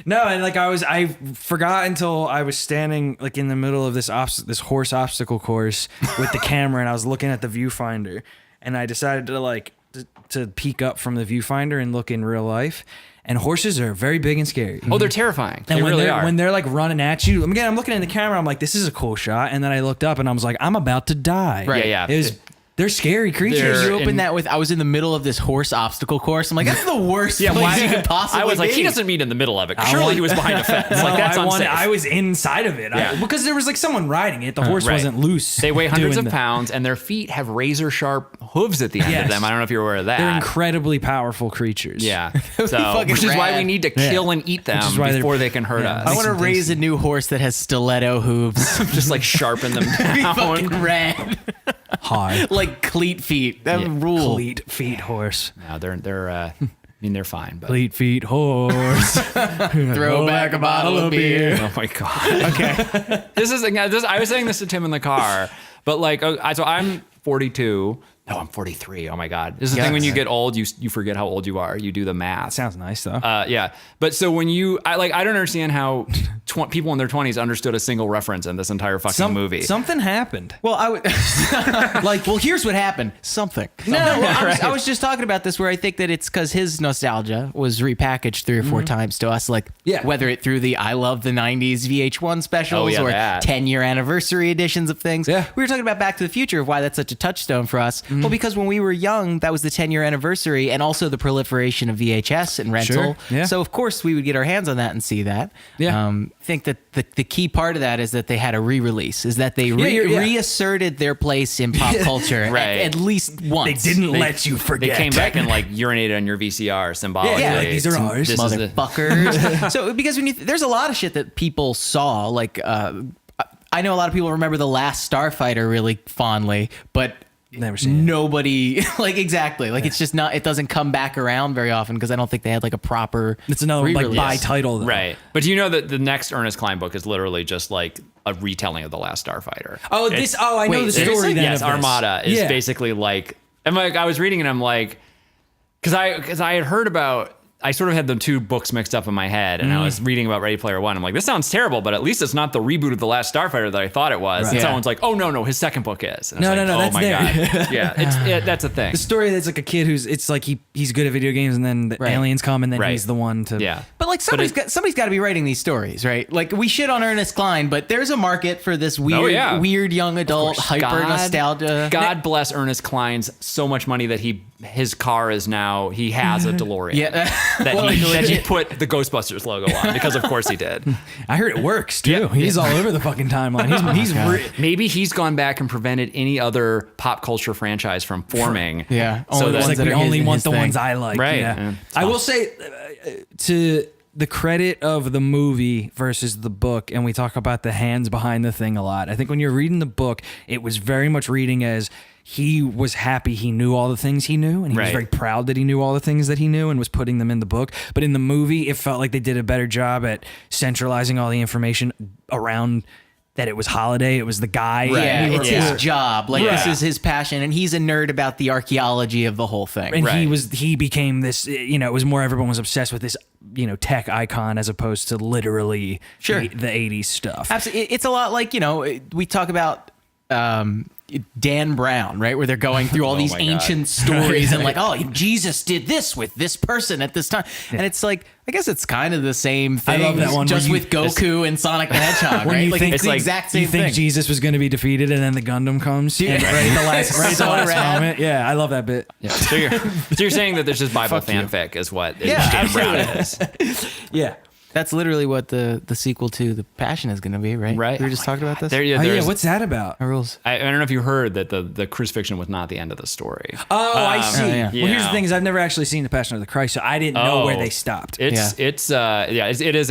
No, and like I forgot until I was standing like in the middle of this horse obstacle course with the camera, and I was looking at the viewfinder, and I decided to peek up from the viewfinder and look in real life. And horses are very big and scary. Oh, they're terrifying. And they really are. When they're like running at you, again, I'm looking in the camera. I'm like, this is a cool shot. And then I looked up and I was like, I'm about to die. Right. Yeah. They're scary creatures. You open that with, I was in the middle of this horse obstacle course. I'm like, that's the worst place you could possibly I was like, be. he doesn't mean in the middle of it. Surely he was behind a fence. Like, that's unsafe. I was inside of it. Yeah. Because there was like someone riding it. The horse wasn't loose. They weigh hundreds of pounds, and their feet have razor sharp hooves at the end of them. I don't know if you're aware of that. They're incredibly powerful creatures. Yeah. So, which is why we need to kill and eat them before they can hurt us. I want to raise a new horse that has stiletto hooves. Just like sharpen them down. Fucking rad. Hard. Like cleat feet. That rule. Cleat feet horse. No, they're I mean, they're fine. But. Cleat feet horse. Throw back a bottle of beer. Oh my God. Okay. I was saying this to Tim in the car, but like, so I'm 42. No, I'm 43. Oh my God. This is the thing when you get old, you forget how old you are. You do the math. Sounds nice though. Yeah. But so when I don't understand how people in their 20s understood a single reference in this entire fucking movie. Something happened. Well, well, here's what happened. Something. No, I was just talking about this where I think that it's because his nostalgia was repackaged 3 or 4 times to us, like whether it through the I Love the 90s VH1 specials or 10-year anniversary editions of things. Yeah. We were talking about Back to the Future, of why that's such a touchstone for us. Well, because when we were young, that was the 10-year anniversary and also the proliferation of VHS and rental. Sure. Yeah. So, of course, we would get our hands on that and see that. Yeah. I think that the key part of that is that they had a re-release, is that they reasserted their place in pop culture at least once. They didn't let you forget. They came back and like urinated on your VCR symbolically. Yeah, these are ours. Motherfuckers. So, because there's a lot of shit that people saw, like, I know a lot of people remember The Last Starfighter really fondly, but never seen nobody like exactly like it's just not, it doesn't come back around very often because I don't think they had like a proper it's another re-release. like by title though. Right. But do you know that the next Ernest Cline book is literally just like a retelling of The Last Starfighter? I know the story then. Yes, Armada is basically like, and like I was reading and I'm like, because I had heard about, I sort of had the two books mixed up in my head, and I was reading about Ready Player One. I'm like, this sounds terrible, but at least it's not the reboot of The Last Starfighter that I thought it was. Right. And someone's like, oh, no, his second book is. And no, that's there. God. Yeah, that's a thing. The story that's like a kid it's like he's good at video games, and then the aliens come, and then he's the one to... Yeah. But like somebody's got to be writing these stories, right? Like we shit on Ernest Cline, but there's a market for this weird young adult hyper nostalgia. God bless Ernest Cline's so much money that his car is now, he has a DeLorean. That he put the Ghostbusters logo on, because of course he did. I heard it works too. He's all over the fucking timeline. Maybe he's gone back and prevented any other pop culture franchise from forming. Yeah. So that's like we only want the ones I like. Right. Yeah. I will say to the credit of the movie versus the book, and we talk about the hands behind the thing a lot. I think when you're reading the book, it was very much reading as he was happy he knew all the things he knew, and he was very proud that he knew all the things that he knew and was putting them in the book. But in the movie, it felt like they did a better job at centralizing all the information around that it was Holiday, it was the guy. Yeah, it's his job. Like this is his passion, and he's a nerd about the archaeology of the whole thing. And he became this, it was more everyone was obsessed with this, tech icon as opposed to literally the 80s stuff. Absolutely. It's a lot like, we talk about Dan Brown, right? Where they're going through all these ancient stories and like, oh, Jesus did this with this person at this time. And it's like, I guess it's kind of the same thing. I love that one. Just with Goku and Sonic the Hedgehog, right? Like, it's the exact same thing. You think Jesus was going to be defeated and then the Gundam comes? Right at the last moment. Yeah, I love that bit. Yeah. So you're saying that there's just Bible fanfic is what Dan Brown is. Yeah. That's literally what the sequel to The Passion is going to be, right? Right. We were just talking about this. What's that about? Rules. I don't know if you heard that the crucifixion was not the end of the story. Oh, I see. Yeah. Well, here's the thing: is I've never actually seen The Passion of the Christ, so I didn't know where they stopped. It is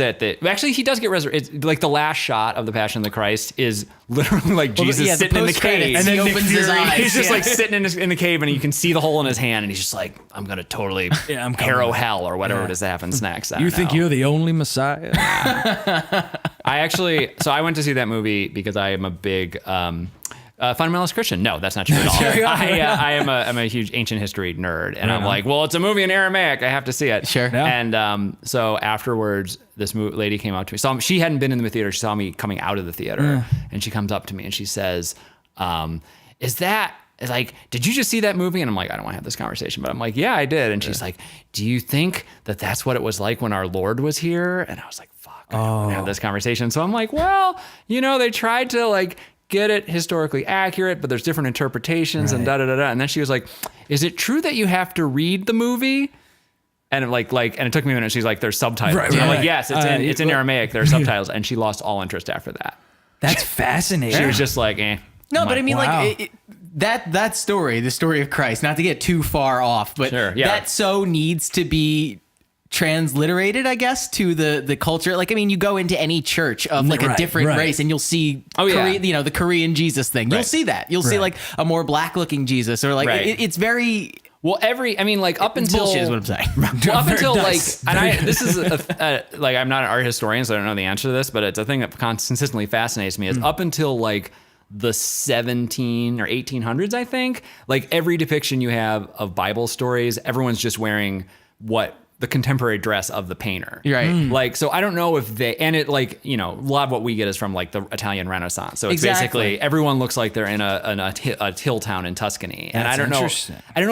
at the. Actually, he does get resurrected. It's like the last shot of The Passion of the Christ is literally like Jesus sitting in the cave, and then he opens his eyes. He's just like sitting in the cave, and you can see the hole in his hand, and he's just like, "I'm gonna totally harrow hell or whatever it is that happens next." You think you're the only Messiah? I went to see that movie because I am a big Fundamentalist Christian. No, that's not true at all. I'm a huge ancient history nerd, and I'm like, well, it's a movie in Aramaic. I have to see it. Sure. Yeah. And so afterwards, this lady came up to me. She hadn't been in the theater. She saw me coming out of the theater, and she comes up to me and she says, did you just see that movie? And I'm like, I don't want to have this conversation, but I'm like, yeah, I did. And she's like, do you think that that's what it was like when our Lord was here? And I was like, fuck, I don't want to have this conversation. So I'm like, well, they tried to like get it historically accurate, but there's different interpretations and da-da-da-da. And then she was like, is it true that you have to read the movie? And and it took me a minute. She's like, there's subtitles. Right, and I'm like, yes, it's in Aramaic. There are subtitles. And she lost all interest after that. That's fascinating. She was just like, eh. No, but I mean, wow. like that story, the story of Christ, not to get too far off, but that so needs to be transliterated, I guess, to the culture. Like, I mean, you go into any church of like a different race and you'll see, the Korean Jesus thing. You'll see that. You'll see like a more black looking Jesus, or like it's very. Well, up until bullshit is what I'm saying. Up until this is like, I'm not an art historian, so I don't know the answer to this, but it's a thing that consistently fascinates me. Is up until like the 17 or 1800s, I think, like every depiction you have of Bible stories, everyone's just wearing the contemporary dress of the painter. Right. Like, so I don't know if a lot of what we get is from like the Italian Renaissance. So it's basically everyone looks like they're in a hill town in Tuscany. And I don't know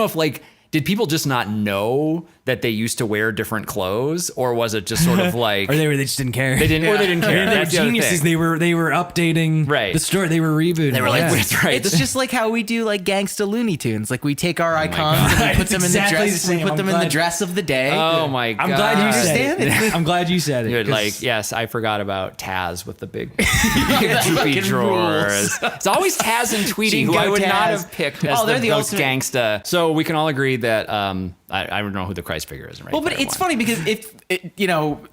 if like, did people just not know that they used to wear different clothes, or was it just sort of like, or they just didn't care? Or they didn't care. They were geniuses. They were updating the story. They were rebooting. They were like, It's just like how we do like gangsta Looney Tunes. Like we take our icons and we put them in the dress. We put them in the dress of the day. Oh my god! I'm glad you said it. I'm glad you said it. You're like, yes, I forgot about Taz with the big droopy drawers. It's always Taz and Tweety, who I would not have picked as the most gangsta. So we can all agree that I don't know who the Christ figure is. Well, but it's funny because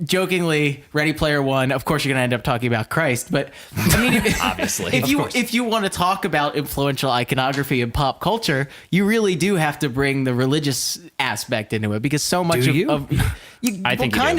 jokingly, Ready Player One, of course you're going to end up talking about Christ, but I mean, obviously, if you want to talk about influential iconography in pop culture, you really do have to bring the religious aspect into it, because so much I think you do.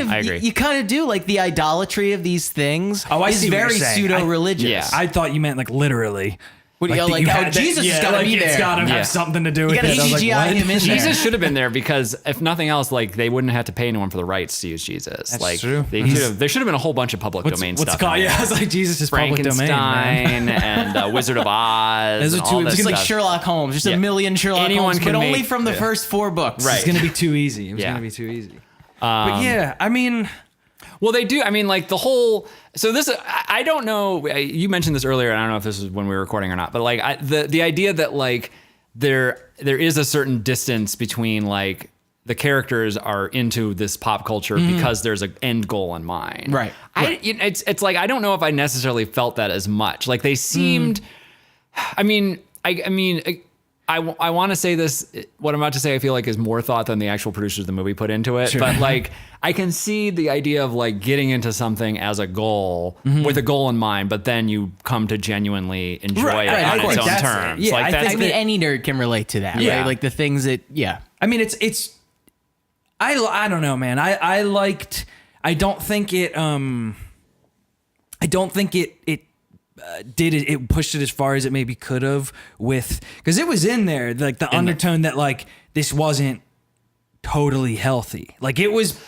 I agree. You kind of do, like the idolatry of these things is very pseudo-religious. Yeah. I thought you meant like literally. What do you Jesus has got to be there. It's got to have something to do with it. You got to CGI him in there. Jesus should have been there, because if nothing else, like they wouldn't have to pay anyone for the rights to use Jesus. That's like true. There should have been a whole bunch of public domain stuff. Yeah, it's like Jesus is public domain. Frankenstein and Wizard of Oz. Those are two. It's like Sherlock Holmes. Just a million Sherlock Holmes, but only from the first 4 books. Right. It's going to be too easy. It was going to be too easy. But yeah, I mean. Well, they do. I mean, like the whole. So this, I don't know. You mentioned this earlier, and I don't know if this is when we were recording or not. But like the idea that like there is a certain distance between like the characters are into this pop culture because there's an end goal in mind. Right. It's like I don't know if I necessarily felt that as much. Like they seemed. I mean. I want to say this, what I'm about to say, I feel like is more thought than the actual producers of the movie put into it. Sure. But like, I can see the idea of like getting into something as a goal with a goal in mind, but then you come to genuinely enjoy it on its own terms. Yeah, like I mean, any nerd can relate to that, right? Like the things that, I mean, I don't know, man. I don't think it it pushed it as far as it maybe could have, with, because it was in there, like the undertone that like this wasn't totally healthy. Like it was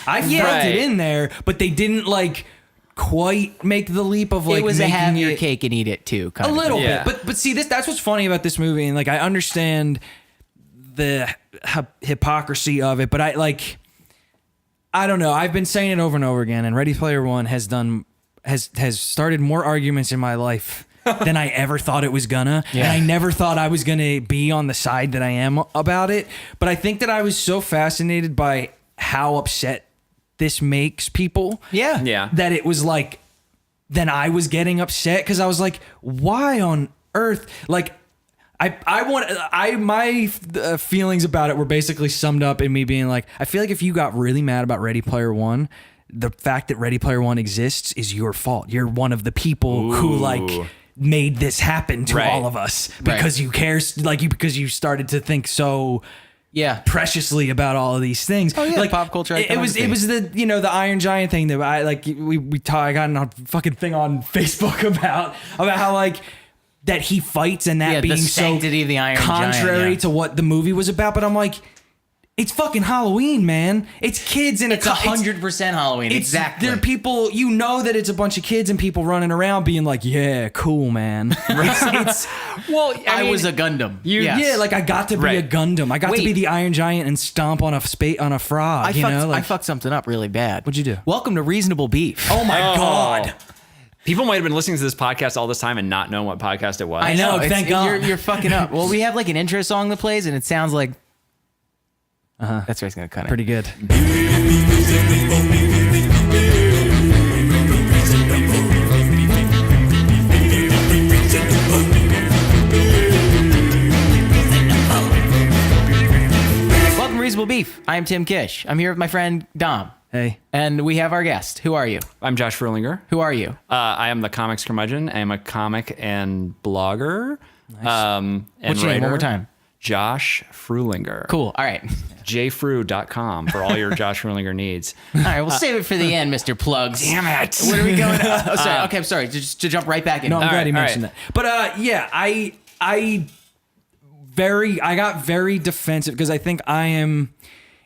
I felt it in there, but they didn't like quite make the leap of like it was a have your cake and eat it too kind a of little thing. bit. But see, that's what's funny about this movie, and like I understand the hypocrisy of it, but I don't know. I've been saying it over and over again, and Ready Player One has started more arguments in my life than I ever thought it was gonna. Yeah. And I never thought I was gonna be on the side that I am about it. But I think that I was so fascinated by how upset this makes people. Yeah. Yeah. That it was like, then I was getting upset because I was like, why on earth? Like, my feelings about it were basically summed up in me being like, I feel like if you got really mad about Ready Player One, the fact that Ready Player One exists is your fault. You're one of the people who like made this happen to all of us because you care, because you started to think so preciously about all of these things. Oh yeah, like pop culture. It was the the Iron Giant thing that I got a fucking thing on Facebook about how like that he fights and that being the so sanctity of the Iron contrary Giant, to what the movie was about. But I'm like, it's fucking Halloween, man. It's kids in It's 100% Halloween. Exactly. There are people, that it's a bunch of kids and people running around being like, yeah, cool, man. It's Well, I mean, was a Gundam. yeah, like I got to be a Gundam. I got to be the Iron Giant and stomp on a frog. I fucked something up really bad. What'd you do? Welcome to Reasonable Beef. Oh my God. People might have been listening to this podcast all this time and not know what podcast it was. I know. Thank God. You're fucking up. Well, we have like an intro song that plays and it sounds like. That's where it's gonna cut it. Pretty good. Welcome to Reasonable Beef. I am Tim Kish. I'm here with my friend Dom. Hey. And we have our guest. Who are you? I'm Josh Fruhlinger. Who are you? I am the comics curmudgeon. I am a comic and blogger. Nice. And What's your name? One more time. Josh Fruhlinger. Cool. All right. jfru.com for all your Josh Fruhlinger needs. All right. We'll save it for the end, Mr. Plugs. Damn it. Where are we going? Oh, sorry. Okay. I'm sorry. Just to jump right back in. No, I'm glad he all mentioned that. But I got very defensive because I think I am.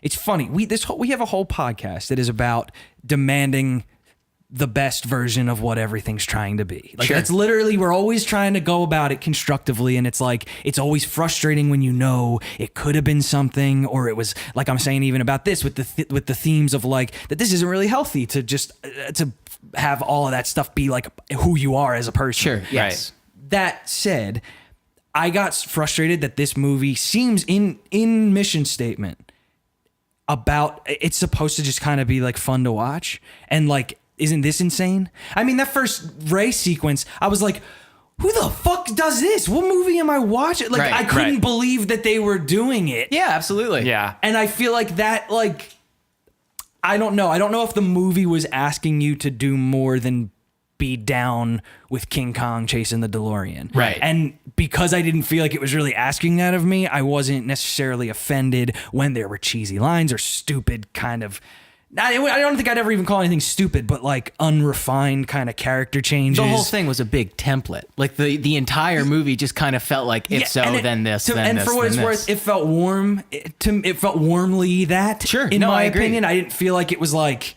It's funny. We have a whole podcast that is about demanding the best version of what everything's trying to be. Like that's literally, we're always trying to go about it constructively, and it's like it's always frustrating when it could have been something, or it was like I'm saying even about this with the themes of like that this isn't really healthy to just to have all of that stuff be like who you are as a person. Sure. Yes. Right. That said, I got frustrated that this movie seems in mission statement about it's supposed to just kind of be like fun to watch and like. Isn't this insane? I mean, that first Ray sequence, I was like, who the fuck does this? What movie am I watching? Like, I couldn't believe that they were doing it. Yeah, absolutely. Yeah. And I feel like that, like, I don't know. I don't know if the movie was asking you to do more than be down with King Kong chasing the DeLorean. Right. And because I didn't feel like it was really asking that of me, I wasn't necessarily offended when there were cheesy lines or stupid kind of... I don't think I'd ever even call anything stupid, but like unrefined kind of character changes. The whole thing was a big template. Like the entire movie just kind of felt like then this, then this. And for what it's worth, it felt warm. It felt warmly that. Sure. In my agree. opinion, I didn't feel like it was like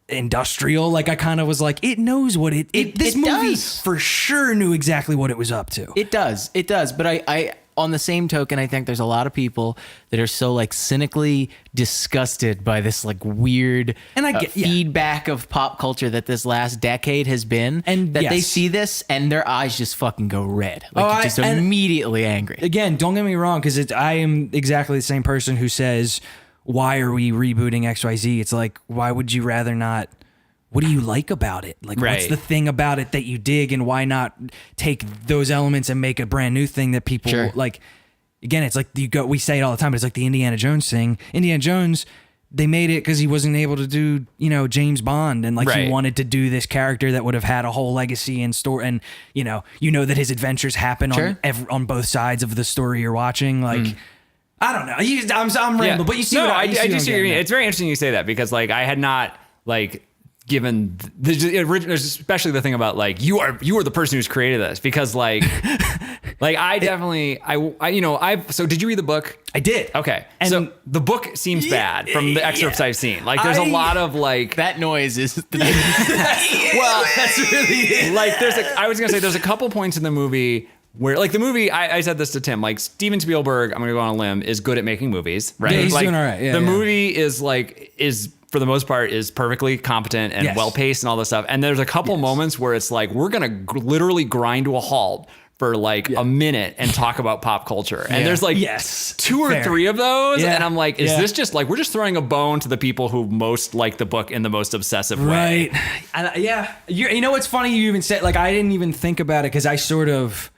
industrial. Like I kind of was like, it knows what this movie does. For sure knew exactly what it was up to. It does. But I on the same token, I think there's a lot of people that are so like cynically disgusted by this like weird feedback of pop culture that this last decade has been, and that they see this and their eyes just fucking go red, like just immediately angry. Again, don't get me wrong, because I am exactly the same person who says, "Why are we rebooting XYZ?" It's like, why would you rather not? What do you like about it? Like, what's the thing about it that you dig, and why not take those elements and make a brand new thing that people like? Again, it's like we say it all the time, but it's like the Indiana Jones thing. Indiana Jones, they made it because he wasn't able to do, James Bond, and like he wanted to do this character that would have had a whole legacy and story, and that his adventures happen on both sides of the story you're watching, like. I don't know. I'm rambling, but you see what I do see what you mean. It's very interesting you say that, because like I had not like given especially the thing about like you are the person who's created this, because like I definitely so did you read the book? I did. Okay. And so the book seems bad from the excerpts I've seen. Like there's a lot of like that noise is well, that's really like I was gonna say there's a couple points in the movie where like the movie, I said this to Tim, like Steven Spielberg, I'm gonna go on a limb, is good at making movies, right? Yeah, he's like, doing all right. Yeah, the movie is for the most part is perfectly competent and well paced and all this stuff. And there's a couple moments where it's like we're gonna literally grind to a halt for like a minute and talk about pop culture. And there's like two or three of those. Yeah. And I'm like, is this just like, we're just throwing a bone to the people who most like the book in the most obsessive way. Right. And you know what's funny? You even said, like, I didn't even think about it, because I sort of,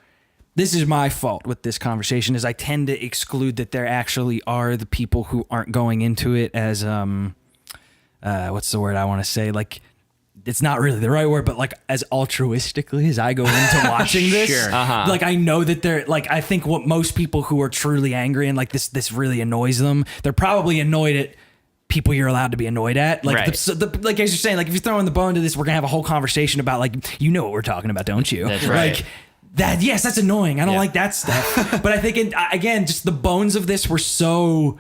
this is my fault with this conversation, is I tend to exclude that there actually are the people who aren't going into it as, what's the word I want to say? Like, it's not really the right word, but like as altruistically as I go into watching this, like I know that they're like, I think what most people who are truly angry and like this really annoys them, they're probably annoyed at people you're allowed to be annoyed at. Like, like as you're saying, like if you're throwing the bone to this, we're gonna have a whole conversation about like, what we're talking about, don't you? That's right. Like, That's annoying. I don't like that stuff. But I think again, just the bones of this were so.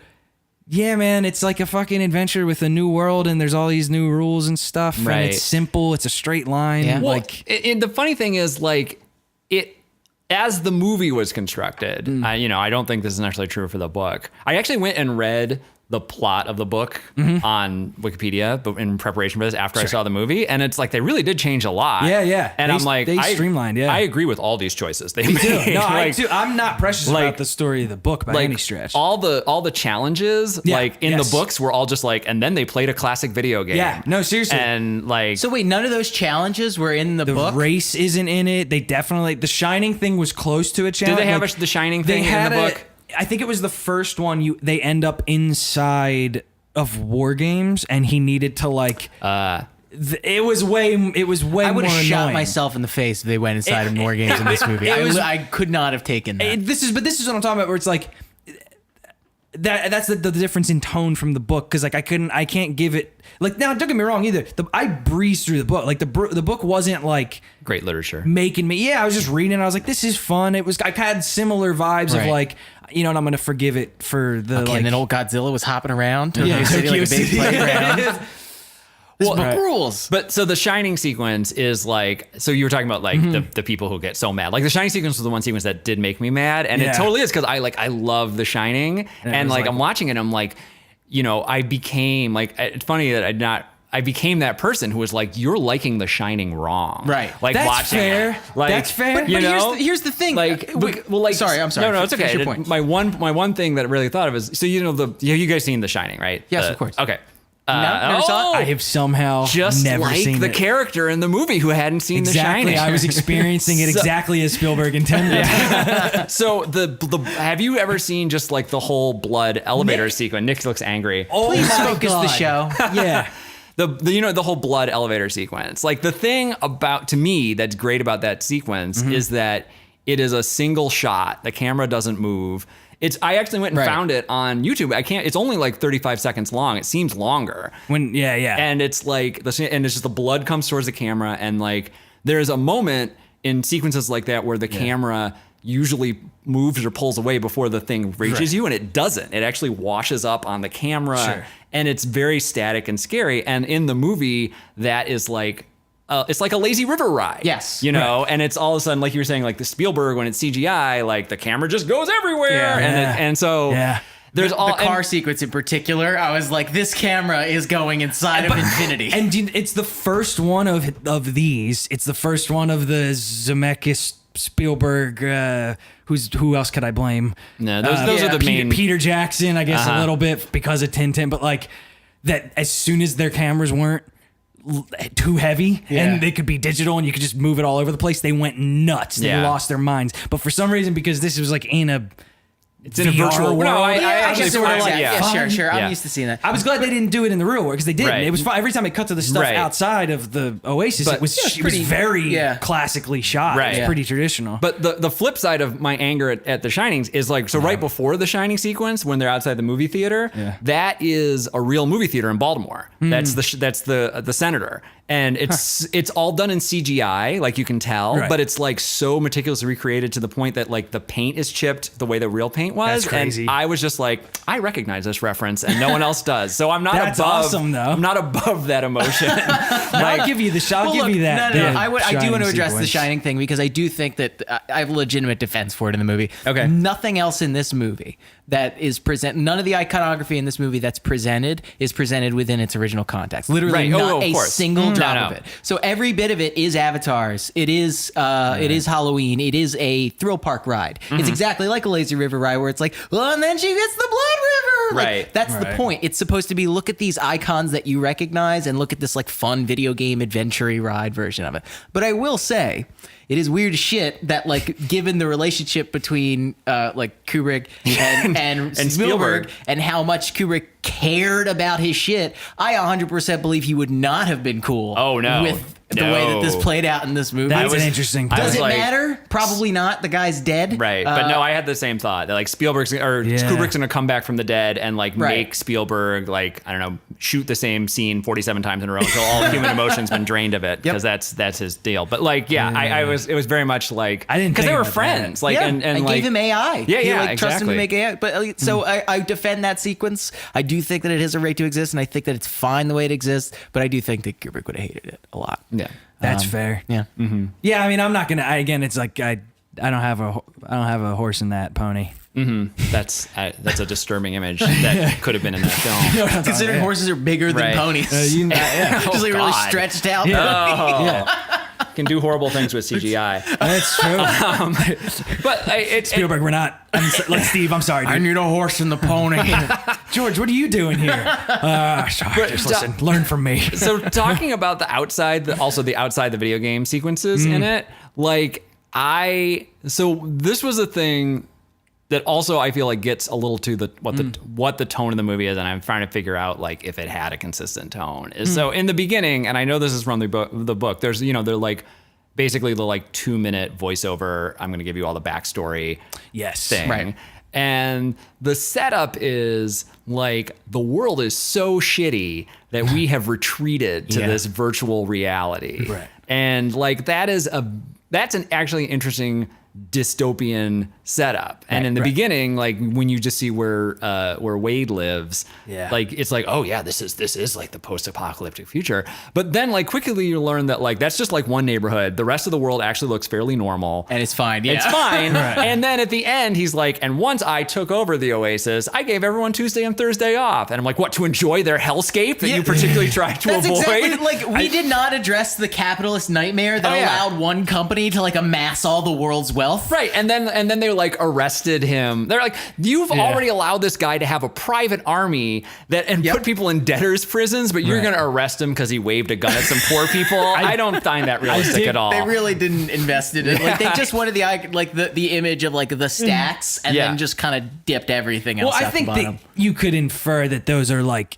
Yeah, man, it's like a fucking adventure with a new world, and there's all these new rules and stuff. Right. And it's simple. It's a straight line. Yeah. Well, the funny thing is, like, it as the movie was constructed. I don't think this is necessarily true for the book. I actually went and read the plot of the book on Wikipedia, but in preparation for this, after I saw the movie, and it's like they really did change a lot. Yeah. And I'm like, they streamlined. Yeah, I agree with all these choices they made. No, like, I too. I'm not precious like- about the story of the book by any stretch. all the challenges, like in the books, were all just like, and then they played a classic video game. Yeah, no, seriously. And like, So wait, none of those challenges were in the the book? race isn't in it. They definitely the Shining thing was close to a challenge. did they have Like, the Shining they thing in had the book? I think it was the first one. They end up inside of war games, and he needed to like. It was way. I would more have shot annoying. myself in the face if they went inside of more games in this movie. I could not have taken that. This is what I'm talking about. Where it's like. That's the difference in tone from the book, because like I can't give it like, now don't get me wrong either, I breezed through the book, like the book wasn't like Great literature. making me, I was just reading and I was like, this is fun. I had similar vibes of Right. like, and I'm gonna forgive it for the Okay, like, and then old Godzilla was hopping around Tokyo Yeah, City like a Tokyo big City. playground. Well, Book rules. But so the Shining sequence is like, so you were talking about like the people who get so mad. Like the Shining sequence was the one sequence that did make me mad, and Yeah. it totally is, because I love the Shining, and was like like- I'm watching it, I'm like, I became like, it's funny that I became that person who was like, you're liking The Shining wrong, Right. Like That's watching fair. it. Like, That's fair. But you know, here's the thing. like, Wait, well, like, sorry, I'm sorry. No, it's Finish okay. your point. My one thing that I really thought of is, so have you guys seen The Shining, right? Yes, of course. Okay. never saw it? I have somehow Just never like seen the it. character in the movie who hadn't seen Exactly, The Shining. I was experiencing it So- exactly as Spielberg intended. So have you ever seen just like the whole blood elevator Nick- sequence? Nick looks angry. Oh Please my focus the God. show. Yeah. The whole blood elevator sequence. Like the thing to me that's great about that sequence is that it is a single shot. The camera doesn't move. I actually went and Right. found it on YouTube. It's only like 35 seconds long. It seems longer. And it's like and it's just the blood comes towards the camera, and like there's a moment in sequences like that where the camera usually moves or pulls away before the thing reaches you, and it doesn't. It actually washes up on the camera, Sure. and it's very static and scary. And in the movie, that is like it's like a lazy river ride. Yes. And it's all of a sudden, like you were saying, like the Spielberg, when it's CGI, like the camera just goes everywhere. Yeah. And so there's The all car sequence in particular, I was like, this camera is going inside of infinity. And it's the first one of these. It's the first one of the Zemeckis Spielberg. Who else could I blame? No, those are the main. Peter Jackson, I guess, a little bit because of Tintin, but like that. As soon as their cameras weren't too heavy and they could be digital and you could just move it all over the place, they went nuts. They lost their minds. But for some reason, because this was like in a virtual world. No, I actually guess it would've, find- like, yeah. yeah, sure. Yeah. I'm used to seeing that. I was glad they didn't do it in the real world, because they didn't. Right. It was fun. Every time it cut to the stuff Right. outside of the Oasis, But- it was Yeah, it was very yeah. classically shot. Right. It was Yeah. pretty traditional. But the flip side of my anger at The Shinings is like, so right before the Shining sequence, when they're outside the movie theater, that is a real movie theater in Baltimore. That's the Senator, and it's all done in CGI, like you can tell, Right. but it's like so meticulously recreated to the point that like the paint is chipped the way the real paint was. That's crazy. And I was just like, I recognize this reference, and no one else does. So I'm not That's above. awesome, though. I'm not above that emotion. I'll give you the I'll Well, give look, you that. No, the I do Shining want to address the sequence. Shining thing, because I do think that I have legitimate defense for it in the movie. Okay. Nothing else in this movie that is none of the iconography in this movie that's presented is presented within its original context. Literally Right. not of a course. single drop No. of it. So every bit of it is avatars. It is Halloween. It is a thrill park ride. Mm-hmm. It's exactly like a lazy river ride where it's like, oh, and then she gets the blood river. Like, Right. that's the Right. point. It's supposed to be, look at these icons that you recognize and look at this like fun video game adventure-y ride version of it. But I will say, it is weird as shit that, like, given the relationship between like Kubrick and Spielberg and how much Kubrick cared about his shit, I 100% believe he would not have been cool Oh, no. with the way that this played out in this movie. That's an interesting point. Does it like- matter? Probably not. The guy's dead. Right, but no, I had the same thought that like Kubrick's gonna come back from the dead and like make Spielberg like I don't know shoot the same scene 47 times in a row until all human emotion's been drained of it because that's his deal. But like it was very much like I didn't because they think were about friends that. like And and I like gave him AI. Yeah, He, yeah, like, trusted him to exactly. make AI. But so I defend that sequence. I do think that it has a right to exist, and I think that it's fine the way it exists. But I do think that Kubrick would have hated it a lot. yeah. That's fair. Yeah. Yeah, I mean, I'm not gonna. Again, it's like I don't have a horse in that pony. That's a disturbing image that could have been in that film. Considering horses are bigger than Right. ponies. Yeah, Just like really God. stretched out. Can do horrible things with CGI. that's true. But it's Spielberg, we're not. Like Steve, I'm sorry, dude. need a horse and the pony. George, what are you doing here? Sorry, just listen, learn from me. so talking about the outside, also the outside the video game sequences in it, like so this was a thing that also I feel like gets a little to what the tone of the movie is, and I'm trying to figure out like if it had a consistent tone. So in the beginning, and I know this is from the book, there's they're like basically the like 2-minute voiceover. I'm going to give you all the backstory. Yes, Thing. Right. And the setup is like the world is so shitty that we have retreated to this virtual reality. Right. And like that's an actually interesting dystopian setup. And in the beginning, like when you just see where Wade lives, like it's like, oh yeah, this is like the post-apocalyptic future. But then like quickly you learn that like that's just like one neighborhood. The rest of the world actually looks fairly normal. And it's fine. Yeah. It's fine. And then at the end, he's like, and once I took over the Oasis, I gave everyone Tuesday and Thursday off. And I'm like, what, to enjoy their hellscape that you particularly tried to That's avoid? exactly like we did not address the capitalist nightmare that allowed one company to like amass all the world's wealth. Right, and then they like arrested him. They're like, you've already allowed this guy to have a private army and put people in debtors' prisons, but you're going to arrest him because he waved a gun at some poor people. I don't find that realistic at all. They really didn't invest in it. Like they just wanted the image of like the stacks, and then just kind of dipped everything else. Well, I think that you could infer that those are like.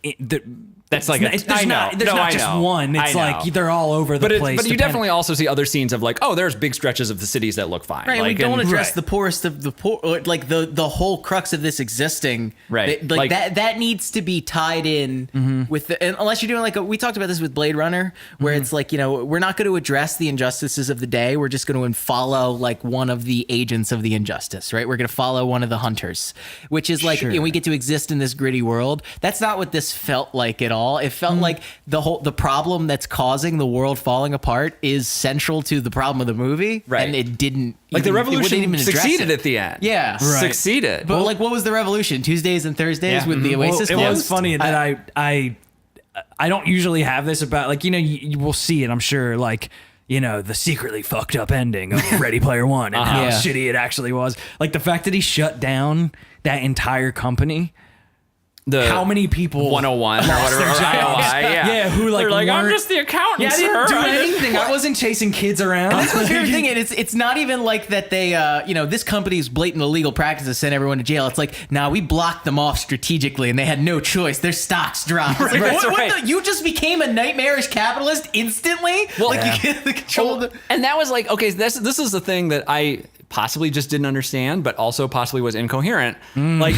That's like there's not just one. It's like they're all over the place. But you definitely also see other scenes of like, oh, there's big stretches of the cities that look fine. Right, like, we don't address the poorest of the poor, like the whole crux of this existing. Right, like that needs to be tied in with unless you're doing like we talked about this with Blade Runner, where it's like we're not going to address the injustices of the day. We're just going to follow like one of the agents of the injustice. Right, we're going to follow one of the hunters, which is like we get to exist in this gritty world. That's not what this felt like at all. It felt like the problem that's causing the world falling apart is central to the problem of the movie, right? And it didn't like the revolution even succeeded at the end. Yeah, succeeded. But like, what was the revolution? Tuesdays and Thursdays with the Oasis. Well, it was closed? funny that I don't usually have this about like you will see it. I'm sure like. The secretly fucked up ending of Ready Player One and how shitty it actually was. Like the fact that he shut down that entire company. How many people 101 or whatever their jobs? Who like they're like, I'm weren't- just the accountant. Yeah, I didn't sir. do anything. I wasn't chasing kids around. That's my favorite thing, and it's not even like that they, this company's blatant illegal practices sent everyone to jail. It's like, we blocked them off strategically, and they had no choice. Their stocks dropped. It's like, Right, what right. you just became a nightmarish capitalist instantly? Well, you get the control of the... And that was like, okay, this is the thing that I possibly just didn't understand, but also possibly was incoherent. Like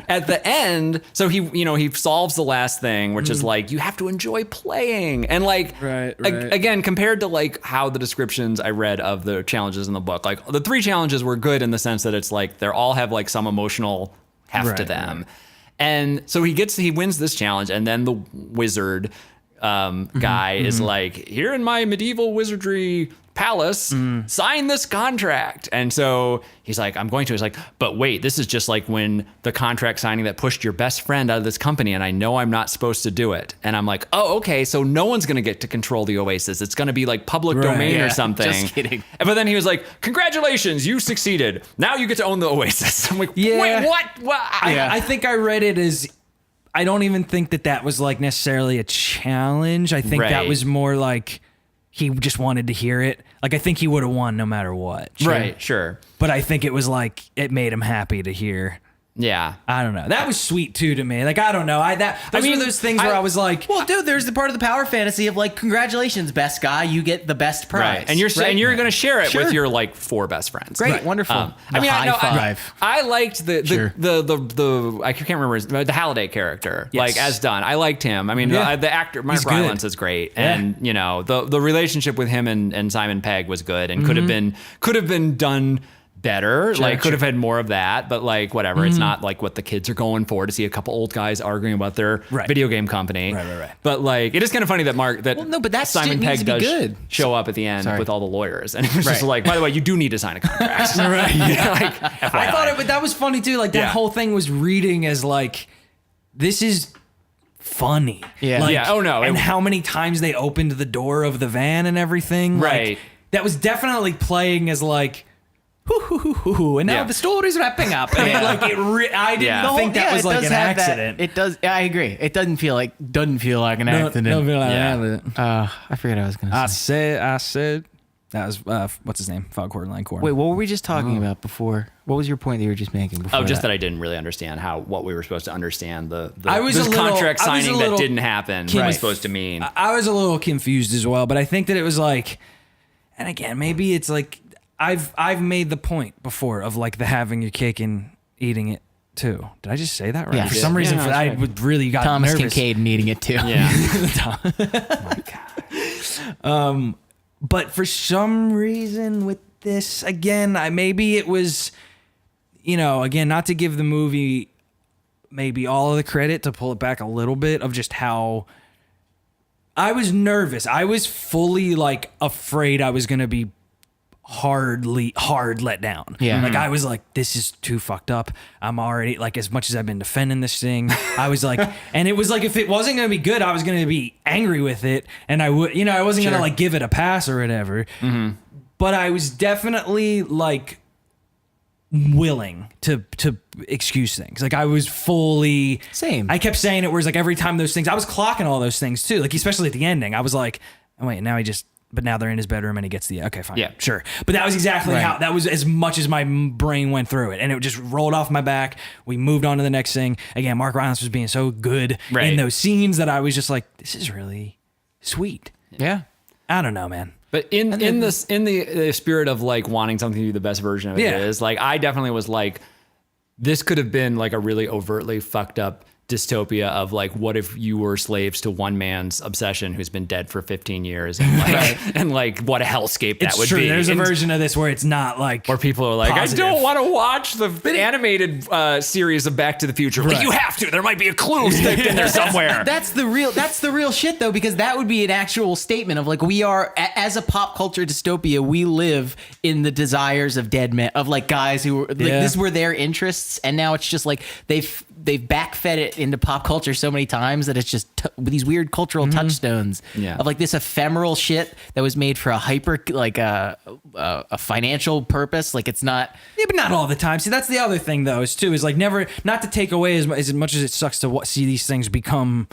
at the end, so he solves the last thing, which is like you have to enjoy playing, and like again compared to like how the descriptions I read of the challenges in the book, like the 3 challenges were good in the sense that it's like they all have like some emotional heft to them, and so he wins this challenge, and then the wizard guy is like, here in my medieval wizardry palace, sign this contract. And so he's like, I'm going to. He's like, but wait, this is just like when the contract signing that pushed your best friend out of this company, and I know I'm not supposed to do it. And I'm like, oh, okay, so no one's going to get to control the Oasis. It's going to be like public domain or something. Just kidding. But then he was like, congratulations, you succeeded. Now you get to own the Oasis. I'm like, wait, what? I think I read it as... I don't even think that was like necessarily a challenge. I think that was more like he just wanted to hear it. Like I think he would have won no matter what. Right, sure. But I think it was like it made him happy to hear Yeah. I don't know. That was sweet too to me. Like, I don't know. Those were those things where I was like, well, dude, there's the part of the power fantasy of like, congratulations, best guy, you get the best prize. Right. And you're going to share it with your like 4 best friends. Great, wonderful. High five. I liked the I can't remember the Halliday character, like as done. I liked him. I mean, the actor Mark Rylance is great, and you know the relationship with him and Simon Pegg was good, and could have been done better. Could have had more of that, but like whatever. It's not like what the kids are going for to see a couple old guys arguing about their video game company. Right. But like, it is kind of funny that that Simon Pegg does good. show up at the end with all the lawyers, and it was just like, by the way, you do need to sign a contract. Right? Like, I thought that was funny too. Like that whole thing was reading as like, this is funny. Yeah. Like, oh no. And how many times they opened the door of the van and everything. Right. Like, that was definitely playing as like, and now the story's wrapping up. And I didn't think that was like an accident. It does. I agree. It doesn't feel like an accident. Don't feel like an accident. I forget what I was going to say. I said that was what's his name? Foghorn Leghorn. Wait, what were we just talking about before? What was your point that you were just making before? Just that I didn't really understand what we were supposed to understand I was this a little- contract I was a signing little that didn't happen was supposed to mean. I was a little confused as well, but I think that it was like, and again, maybe it's like I've made the point before of like the having your cake and eting it too. Did I just say that right? Yeah. For some reason, I would really got Thomas nervous. Kincaid needing it too. Yeah. Oh my God. But for some reason with this, again, maybe it was, again, not to give the movie maybe all of the credit, to pull it back a little bit of just how I was nervous. I was fully like afraid I was going to be hard let down. Yeah. Like I was like, this is too fucked up. I'm already like, as much as I've been defending this thing, I was like, and it was like, if it wasn't going to be good, I was going to be angry with it. And I would, I wasn't going to like give it a pass or whatever. Mm-hmm. But I was definitely like willing to excuse things. Like I was fully same. I kept saying it, whereas like every time those things, I was clocking all those things too. Like, especially at the ending, I was like, oh wait, but now they're in his bedroom and he gets okay, fine. Yeah, sure. But that was exactly how, that was as much as my brain went through it. And it just rolled off my back. We moved on to the next thing. Again, Mark Rylance was being so good in those scenes that I was just like, this is really sweet. Yeah. I don't know, man. But in the spirit of like wanting something to be the best version of it is, like, I definitely was like, this could have been like a really overtly fucked up dystopia of like, what if you were slaves to one man's obsession who's been dead for 15 years and like, and like what a hellscape that would be. There's a version of this where it's not like, where people are like, positive. I don't want to watch the animated series of Back to the Future. Like, you have to. There might be a clue staked in there somewhere. That's the real shit though, because that would be an actual statement of like, we are, as a pop culture dystopia, we live in the desires of dead men, of like guys who were like, this were their interests, and now it's just like they've backfed it into pop culture so many times that it's just these weird cultural touchstones of like this ephemeral shit that was made for a hyper, like a financial purpose. Like it's not. Yeah, but not all the time. See, that's the other thing though, is like never, not to take away as much as it sucks to see these things become,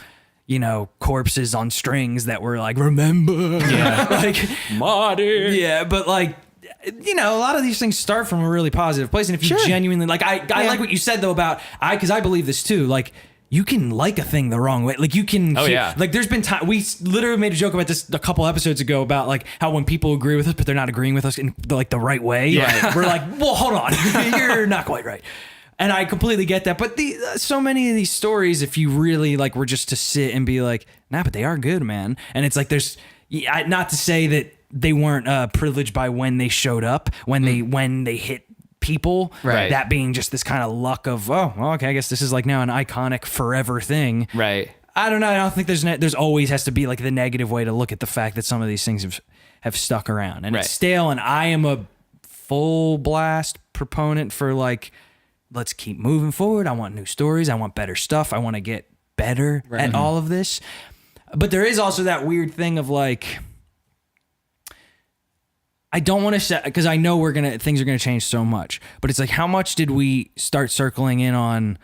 corpses on strings that were like, remember, like Marty. Yeah, but like, a lot of these things start from a really positive place. And if you genuinely like, I like what you said though about because I believe this too. Like, you can like a thing the wrong way. Like you can, like there's been time, we literally made a joke about this a couple episodes ago about like how when people agree with us, but they're not agreeing with us in like the right way. Right. We're like, well, hold on, you're not quite right. And I completely get that. But so many of these stories, if you really like were just to sit and be like, nah, but they are good, man. And it's like, there's not to say that they weren't privileged by when they showed up, when they hit people, right? That being just this kind of luck of, oh, well, okay, I guess this is like now an iconic forever thing, right? I don't know. I don't think there's always has to be like the negative way to look at the fact that some of these things have stuck around and it's stale. And I am a full blast proponent for like, let's keep moving forward. I want new stories. I want better stuff. I want to get better at all of this. But there is also that weird thing of like, I don't want to say, because I know things are gonna change so much, but it's like, how much did we start circling in on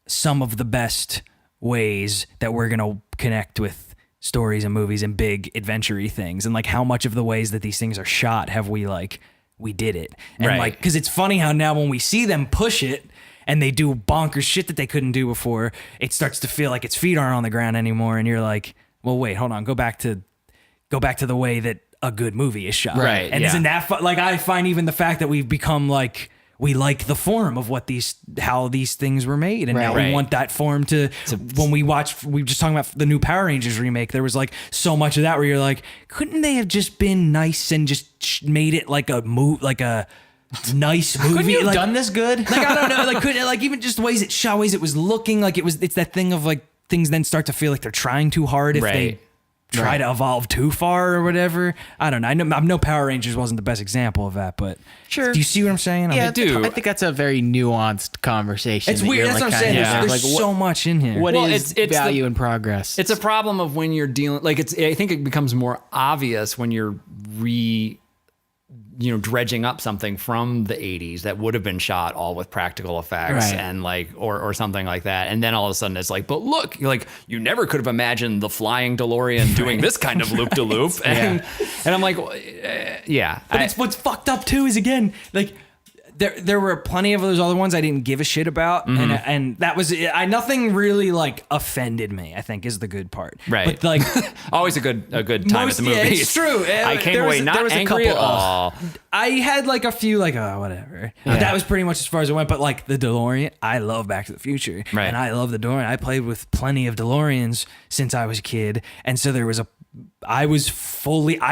some of the best ways that we're gonna connect with stories and movies and big adventure-y things, and like how much of the ways that these things are shot have we did it, and like, because it's funny how now when we see them push it, and they do bonkers shit that they couldn't do before, it starts to feel like its feet aren't on the ground anymore, and you're like, well, wait, hold on, go back to the way that a good movie is shot. Right, And yeah. isn't that like, I find even the fact that we've become like, we like the form of how these things were made, and now we Right. want that form to. When we were just talking about the new Power Rangers remake, there was like so much of that where you're like, couldn't they have just been nice and just made it like a nice movie? Couldn't you have like, done this good? like, I don't know, like even just ways it shot, ways it was looking, like it's that thing of like things then start to feel like they're trying too hard if they try to evolve too far or whatever. I don't know. I know Power Rangers wasn't the best example of that, but Sure. do you see what I'm saying? Yeah, I do. I think that's a very nuanced conversation. It's weird. That's what I'm saying. Yeah. There's so much in here. What Well, is it's value and progress? It's a problem of when you're dealing, like I think it becomes more obvious when you're dredging up something from the 80s that would have been shot all with practical effects Right. and like, or something like that. And then all of a sudden it's like, but look, like you never could have imagined the flying DeLorean doing this kind of loop to loop. And I'm like, yeah. But it's what's fucked up too is, again, like there were plenty of those other ones I didn't give a shit about, and that was nothing really like offended me, I think, is the good part. Right. But like always a good time at the movies. Yeah, it's true. I came away not angry at all. I had like a few like, oh, whatever. But that was pretty much as far as it went. But like the DeLorean, I love Back to the Future. Right. And I love the DeLorean. I played with plenty of DeLoreans since I was a kid. And so I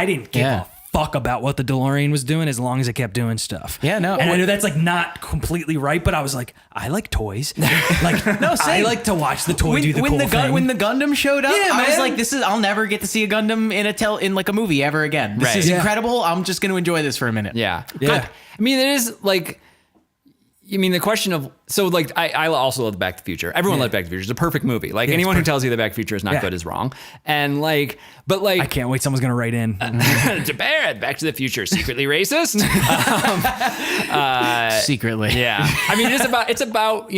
didn't give a fuck about what the DeLorean was doing as long as it kept doing stuff. Yeah, no. And I know that's like not completely right, but I was like, I like toys. Like, no, I like to watch the toy do the cool thing. When the Gundam showed up, Yeah, I was man. like, I'll never get to see a Gundam in like a movie ever again. This Right. is Yeah. incredible. I'm just going to enjoy this for a minute. Yeah. Yeah. I mean, it is like, the question of, so like, I also love Back to the Future. Everyone loved Back to the Future. It's a perfect movie. Like anyone who tells you that Back to the Future is not good is wrong. And like, but like, I can't wait. Someone's going to write in. to bad, Back to the Future, secretly racist. Secretly. Yeah. I mean, it's about,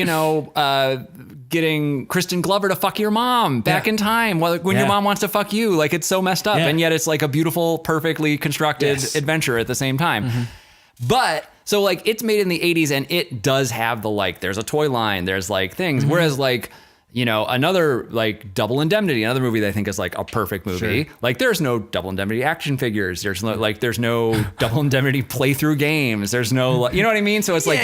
getting Kristen Glover to fuck your mom back in time when your mom wants to fuck you. Like it's so messed up. Yeah. And yet it's like a beautiful, perfectly constructed adventure at the same time. But so like it's made in the 80s and it does have the like, there's a toy line, there's like things. Whereas like, another like Double Indemnity, another movie that I think is like a perfect movie. Sure. Like there's no Double Indemnity action figures. There's no Double Indemnity playthrough games. There's no, you know what I mean? So it's like,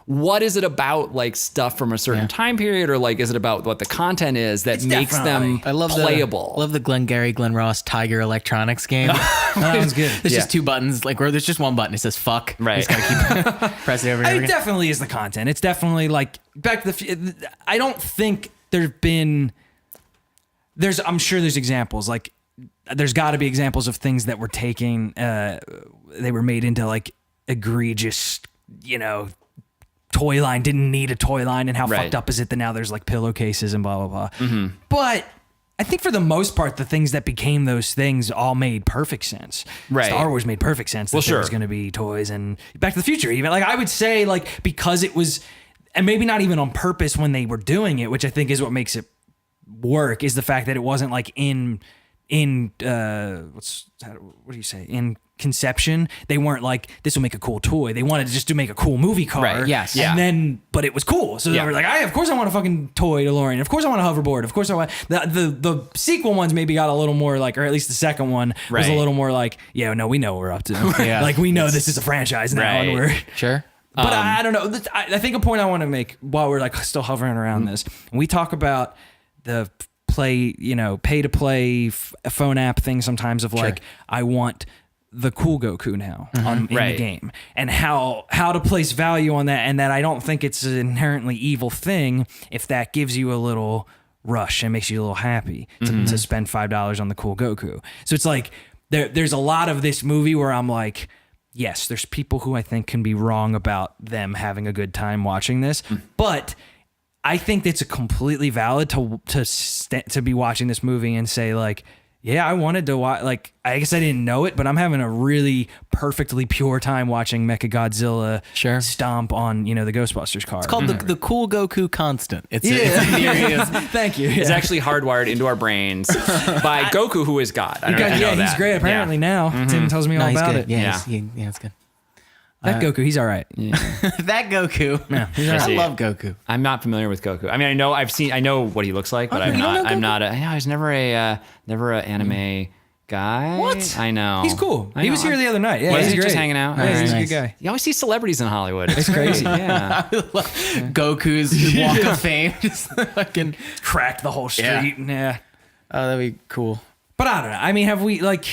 what is it about like stuff from a certain time period, or like is it about what the content is that makes them playable? I love the Glengarry Glen Ross Tiger Electronics game. That was good. There's just two buttons, like where there's just one button. It says fuck. Right. You just gotta keep pressing it over and over It again. definitely is the content. It's definitely like Back to the. I don't think there've been. I'm sure there's examples. Like there's got to be examples of things that were taking. They were made into like egregious. Toy line didn't need a toy line, and how fucked up is it that now there's like pillowcases and blah blah blah. But I think for the most part, the things that became those things all made perfect sense. Right. Star Wars made perfect sense. That there was going to be toys, and Back to the Future even. Like I would say, like because it was, and maybe not even on purpose when they were doing it, which I think is what makes it work, is the fact that it wasn't like in conception. They weren't like, this will make a cool toy. They wanted just to make a cool movie car. Right, yes. And then, but it was cool. So they were like, of course I want a fucking toy DeLorean. Of course I want a hoverboard. Of course I want the sequel ones maybe got a little more like, or at least the second one was a little more like, we know what we're up to. Like we know this is a franchise now, and we're Sure. But I don't know. I think a point I want to make while we're like still hovering around this, we talk about the pay to play phone app thing sometimes of like, I want the cool Goku now in the game, and how to place value on that, and that I don't think it's an inherently evil thing if that gives you a little rush and makes you a little happy to spend $5 on the cool Goku. So it's like there's a lot of this movie where I'm like, yes, there's people who I think can be wrong about them having a good time watching this, but I think it's a completely valid to be watching this movie and say like, yeah, I wanted to watch, like, I guess I didn't know it, but I'm having a really perfectly pure time watching Mechagodzilla stomp on, the Ghostbusters car. It's called the Cool Goku Constant. It's a theory. Thank you. It's actually hardwired into our brains by Goku, who is God. I don't know if you know that. He's great apparently now. Tim tells me all he's about good. it. Yeah, it's good. That Goku, he's all right. That Goku. Yeah, he's all I right. love Goku. I'm not familiar with Goku. I mean, I know what he looks like, but I was never a anime guy. What? I know. He's cool. I He know. was here the other night. Yeah, Was he's he just great. hanging out? Yeah, he's a Nice. good guy. You always see celebrities in Hollywood. It's crazy. Yeah. Goku's Walk of Fame. Just fucking. Cracked the whole street. Yeah. Oh, that'd be cool. But I don't know. I mean, have we like?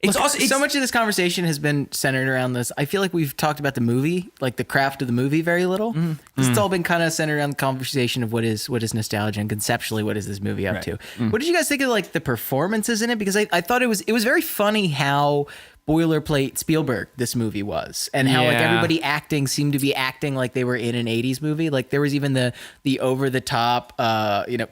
It's Look, also so much of this conversation has been centered around this. I feel like we've talked about the movie, like the craft of the movie, very little. It's all been kind of centered around the conversation of what is nostalgia and conceptually what is this movie up to. What did you guys think of like the performances in it? Because I thought it was very funny how boilerplate Spielberg this movie was, and how like Yeah. everybody seemed to be acting like they were in an 80s movie. Like there was even the over the top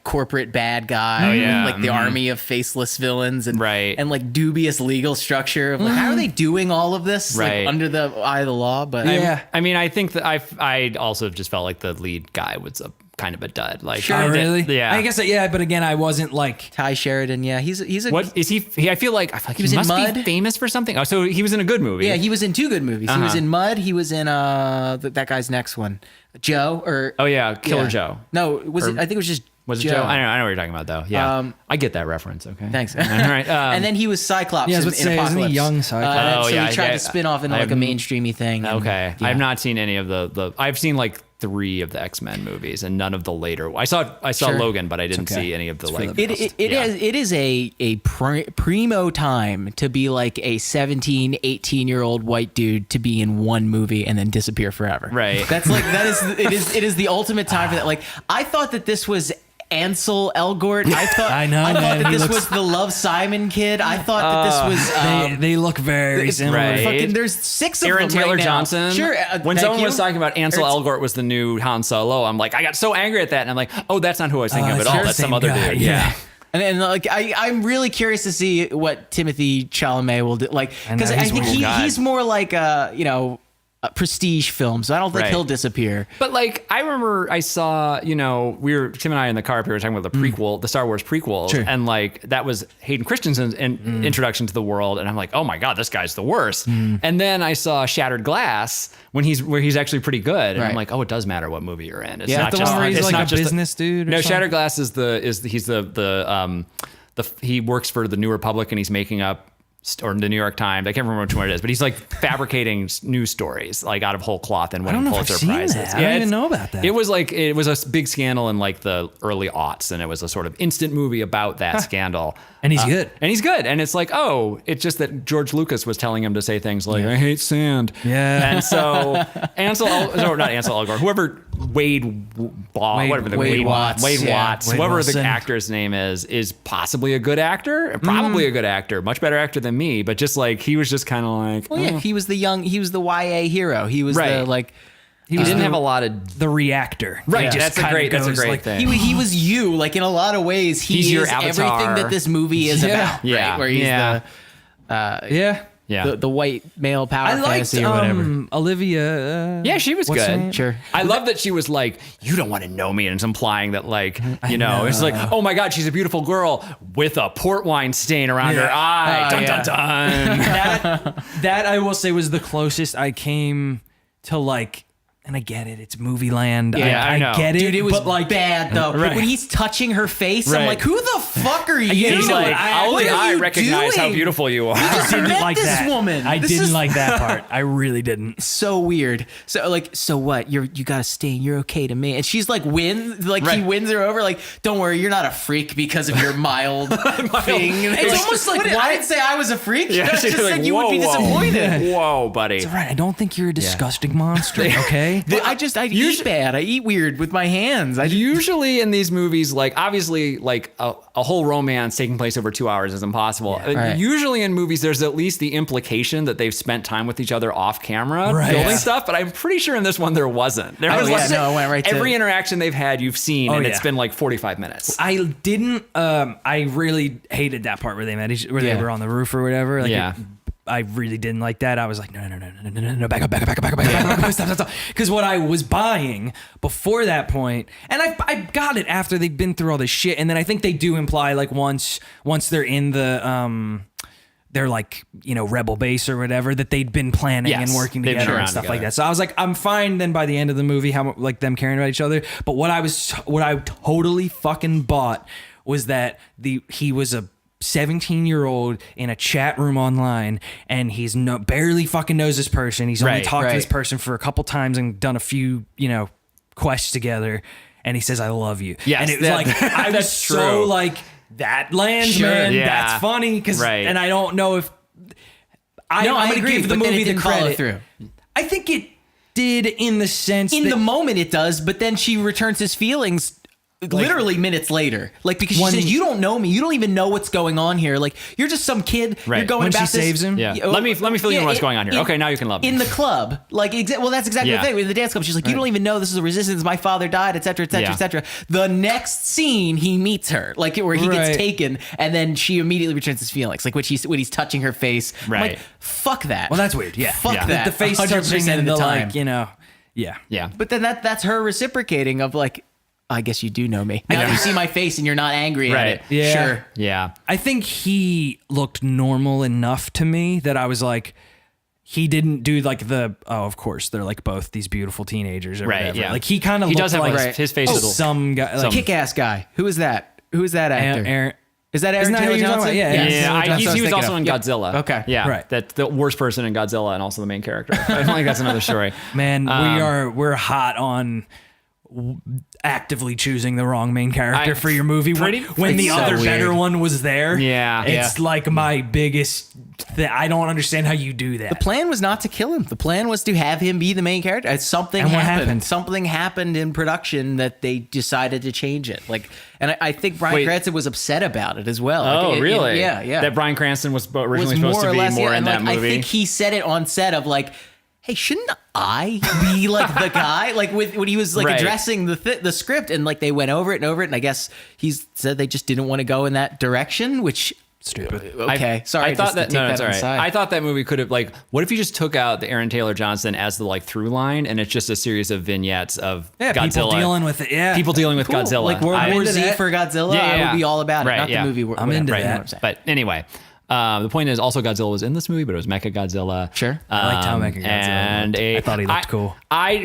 corporate bad guy, yeah. like the army of faceless villains, and Right. and like dubious legal structure of like how are they doing all of this Right. like under the eye of the law. But I mean, I think that I also just felt like the lead guy was a kind of a dud. Like, Oh, really? Yeah. I guess yeah, but again, I wasn't like. Ty Sheridan, yeah, he's a What is he? I feel like he was in must be Mud. famous for something. Oh, so he was in a good movie. yeah, he was in two good movies. He was in Mud. He was in that guy's next one, Joe or Oh yeah, Killer yeah. Joe. No, was it? I think it was just Was it Joe. Joe? I know what you're talking about though. Yeah, I get that reference. Okay. Thanks. All right. And then he was Cyclops Yeah, I was in, about to say, in isn't he Apocalypse. young Cyclops? Oh, so yeah, he tried yeah. to spin off into like a mainstreamy thing. and- okay. yeah. I've not seen any of the. I've seen like 3 of the X-Men movies and none of the later. I saw Sure. Logan, but I didn't okay. see any of the like. It is a primo time to be like a 17, 18-year-old white dude to be in one movie and then disappear forever. Right. That's like it is the ultimate time for that. Like I thought that this was Ansel Elgort. I thought I know, I thought man. that He this looks- was the Love Simon kid. I thought that this was They look very similar. right. fucking there's 6 of Aaron them Taylor right now. Johnson. Sure. When thank someone you. was talking about Ansel Elgort was the new Han Solo, I'm like, I got so angry at that, and I'm like, oh, that's not who I was thinking of at it's all. the That's some same other guy, dude. yeah. Yeah. And like I'm really curious to see what Timothy Chalamet will do. Like because know, I he's think weird. he's more like a prestige film, so I don't think Right. he'll disappear. But like, I remember I saw, Tim and I in the car, we were talking about the prequel, the Star Wars prequels, Sure. and like that was Hayden Christensen's introduction to the world, and I'm like, oh my god, this guy's the worst. And then I saw Shattered Glass where he's actually pretty good, and Right. I'm like, oh, it does matter what movie you're in. It's Yeah, not the just one where he's it's like not a just business dude or No, something? Shattered Glass is he works for the New Republic, and he's making up. Or the New York Times. I can't remember which one it is, but he's like fabricating news stories like out of whole cloth and winning know if I've Pulitzer seen prizes. that. I don't even it's- know about that. It was a big scandal in like the early aughts, and it was a sort of instant movie about that scandal. And he's good. And he's good. And it's like, oh, it's just that George Lucas was telling him to say things like, I hate sand. Yeah. And so not Ansel Elgort, whoever Wade Watts. Wade Yeah. Watts, Wade whoever Wilson. the actor's name is possibly a good actor, probably a good actor, much better actor than me, but just like, he was just kind of like, Well, yeah, he was the YA hero. He was Right. the like. he didn't have a lot of The reactor. Right, He just that's a kinda great goes thing. like, He was you, like in a lot of ways. He's your is avatar. everything that this movie is Yeah. about. Yeah. right? Where he's Yeah. Yeah. yeah. the white male power I liked fantasy or whatever. Olivia. Yeah, she was what's her good. name? Sure. I love that she was like, you don't want to know me. And it's implying that, like, it's like, oh my God, she's a beautiful girl with a port wine stain around her eye. Dun, yeah. dun, dun. That I will say was the closest I came to like, and I get it, it's movie land. Yeah, I know. get it, Dude, it was but like bad though. Right. When he's touching her face, I'm Right. like, who the fuck are you? He's like, What only are I you recognize how doing? beautiful you are. I didn't met like this that. woman. I This didn't is- like that part. I really didn't. So weird. So what? You gotta stay. You're okay to me. And she's like, he Right. wins her over. Like, don't worry, you're not a freak because of your mild thing. And It's almost like, I why- didn't say I was a freak. I she's just like, said you would be whoa, whoa. disappointed. Whoa, buddy. Right, I don't think you're a disgusting monster. Okay. Well, I eat bad. I eat weird with my hands. Usually in these movies, like obviously, like a whole romance taking place over 2 hours is impossible. Right. Usually in movies, there's at least the implication that they've spent time with each other off camera Right. building Yeah. stuff. But I'm pretty sure in this one there wasn't. There Oh, was yeah, like no, it went right to- every interaction they've had, you've seen, Oh, and yeah. it's been like 45 minutes. I didn't. I really hated that part where they met where Yeah. they were on the roof or whatever. Like Yeah. I really didn't like that. I was like, no, back up, stop. Because what I was buying before that point, and I got it after they'd been through all this shit, and then I think they do imply like once they're in their like, rebel base or whatever that they'd been planning Yes, and working they've been together and around stuff like together. that. So I was like, I'm fine then by the end of the movie, how like them caring about each other. But what I totally fucking bought was that he was a 17-year-old in a chat room online, and he's barely fucking knows this person. He's only talked to this person for a couple times and done a few, quests together, and he says, "I love you." Yes, and it was like I was so true. like that lands, Sure. man. Yeah. That's funny and I don't know if I'm I gonna agree, give the but then movie it the didn't follow credit. through. I think it did in the sense In that the moment it does, but then she returns his feelings literally minutes later. Like, because she When- says, you don't know me. You don't even know what's going on here. Like, you're just some kid. Right. You're going When she about this. saves him? Yeah. Let me fill you in what's going on here. Okay, now you can love me. In the club. Like, well, that's exactly Yeah. the thing. In the dance club, she's like, you don't even know this is a resistance. My father died, et cetera, et cetera, Yeah. et cetera. The next scene, he meets her. Like, where he gets Right. taken, and then she immediately returns his feelings. Like, when he's touching her face. I'm Right. like, fuck that. well, that's weird. Yeah, Fuck Yeah. that. The face 100% touching of and the the time. like, yeah. Yeah. But then that's her reciprocating of like, I guess you do know me. Now you see my face and you're not angry at Right. it. Yeah. Sure. Yeah. I think he looked normal enough to me that I was like, he didn't do like of course they're like both these beautiful teenagers or Right, whatever. yeah. Like he kind of He looked does have like like his face is a little- some guy. Like, Kick-ass guy. Who is that? Who is that actor? Aaron, Is that Aaron Isn't that who Taylor you're talking Johnson? about? Yeah, Aaron Yeah, Taylor Johnson. he was thinking also of. in Yep. Godzilla. Okay. Yeah, Right. That's the worst person in Godzilla and also the main character. I think that's another story. man, we're hot on actively choosing the wrong main character for your movie when the it's so other weird. better one was there. Yeah. It's like my biggest I don't understand how you do that. The plan was not to kill him. The plan was to have him be the main character. Something And what happened. happened? Something happened in production that they decided to change it. Like, and I think Bryan Wait. Cranston was upset about it as well. Oh, Like, really? yeah. That Bryan Cranston was originally was supposed to be more yeah, in and, that like, movie. I think he said it on set of like, hey, shouldn't I be like the guy? Like when he was like Right. addressing the script, and like they went over it and over it, and I guess he said they just didn't want to go in that direction, which Stupid. okay. Sorry, I thought just to that take no, that it's all right. aside. I thought that movie could have like, what if you just took out the Aaron Taylor Johnson as the like through line, and it's just a series of vignettes of Godzilla people dealing with it. Yeah, people dealing with Cool. Godzilla, like World War into Z that. for Godzilla. Yeah, I yeah. would be all about it. Right, Not yeah. the movie. I'm whatever, into right, you know that. what I'm saying. But anyway, the point is also Godzilla was in this movie, but it was Mecha Godzilla. Sure. I liked how Mechagodzilla And looked. I thought he looked cool.